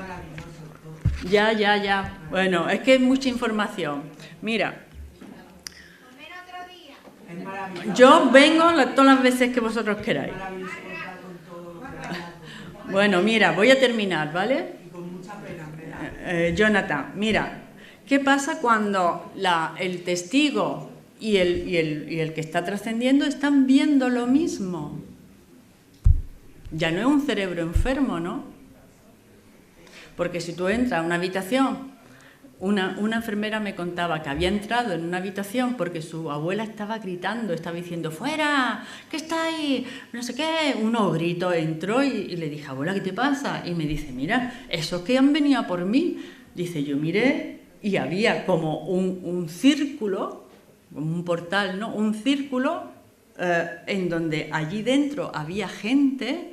Ya. Bueno, es que es mucha información. Mira, yo vengo todas las veces que vosotros queráis. Bueno, mira, voy a terminar, ¿vale? Jonathan, mira, ¿qué pasa cuando el testigo y el que está trascendiendo están viendo lo mismo? Ya no es un cerebro enfermo, ¿no? Porque si tú entras a una habitación, una enfermera me contaba que había entrado en una habitación porque su abuela estaba gritando, estaba diciendo, ¡fuera! ¿Qué está ahí? No sé qué. Unos gritos, entró y le dije, abuela, ¿qué te pasa? Y me dice, mira, esos que han venido a por mí. Dice, yo miré y había como un círculo, como un portal, ¿no? Un círculo en donde allí dentro había gente.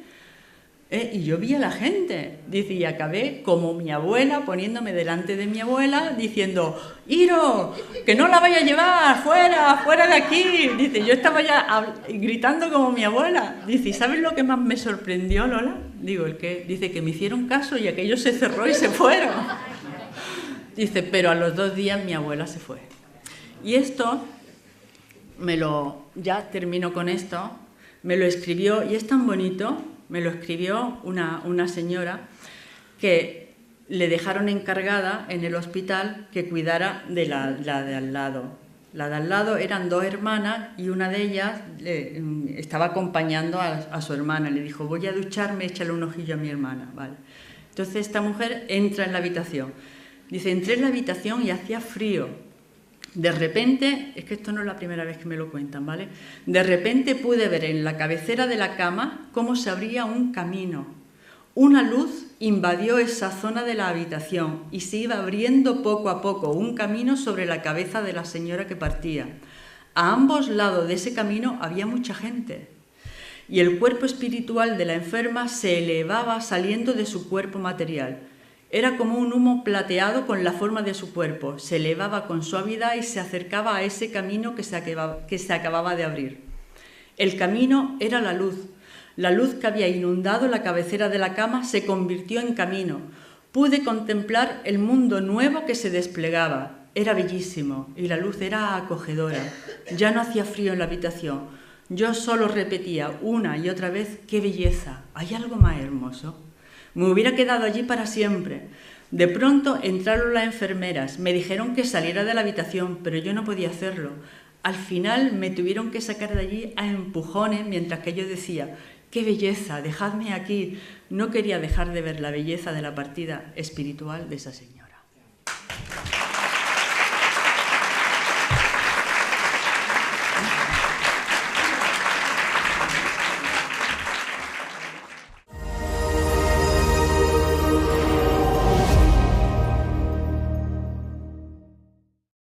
Y yo vi a la gente, dice, y acabé como mi abuela, poniéndome delante de mi abuela, diciendo, Iro, que no la vaya a llevar, fuera de aquí. Dice, yo estaba ya gritando como mi abuela. Dice, ¿sabes lo que más me sorprendió, Lola? Digo, ¿el qué? Dice, que me hicieron caso y aquello se cerró y se fueron. Dice, pero a los 2 días mi abuela se fue. Y esto, ya termino con esto, me lo escribió, y es tan bonito. Me lo escribió una señora que le dejaron encargada en el hospital que cuidara de la de al lado. La de al lado eran 2 hermanas y una de ellas estaba acompañando a su hermana. Le dijo, voy a ducharme, échale un ojillo a mi hermana. Vale. Entonces esta mujer entra en la habitación. Dice, entré en la habitación y hacía frío. De repente, es que esto no es la primera vez que me lo cuentan, ¿vale? De repente pude ver en la cabecera de la cama cómo se abría un camino. Una luz invadió esa zona de la habitación y se iba abriendo poco a poco un camino sobre la cabeza de la señora que partía. A ambos lados de ese camino había mucha gente y el cuerpo espiritual de la enferma se elevaba saliendo de su cuerpo material. Era como un humo plateado con la forma de su cuerpo. Se elevaba con suavidad y se acercaba a ese camino que se acababa de abrir. El camino era la luz. La luz que había inundado la cabecera de la cama se convirtió en camino. Pude contemplar el mundo nuevo que se desplegaba. Era bellísimo y la luz era acogedora. Ya no hacía frío en la habitación. Yo solo repetía una y otra vez, ¡qué belleza! ¿Hay algo más hermoso? Me hubiera quedado allí para siempre. De pronto entraron las enfermeras, me dijeron que saliera de la habitación, pero yo no podía hacerlo. Al final me tuvieron que sacar de allí a empujones mientras que yo decía: ¡qué belleza! ¡Dejadme aquí! No quería dejar de ver la belleza de la partida espiritual de esa señora.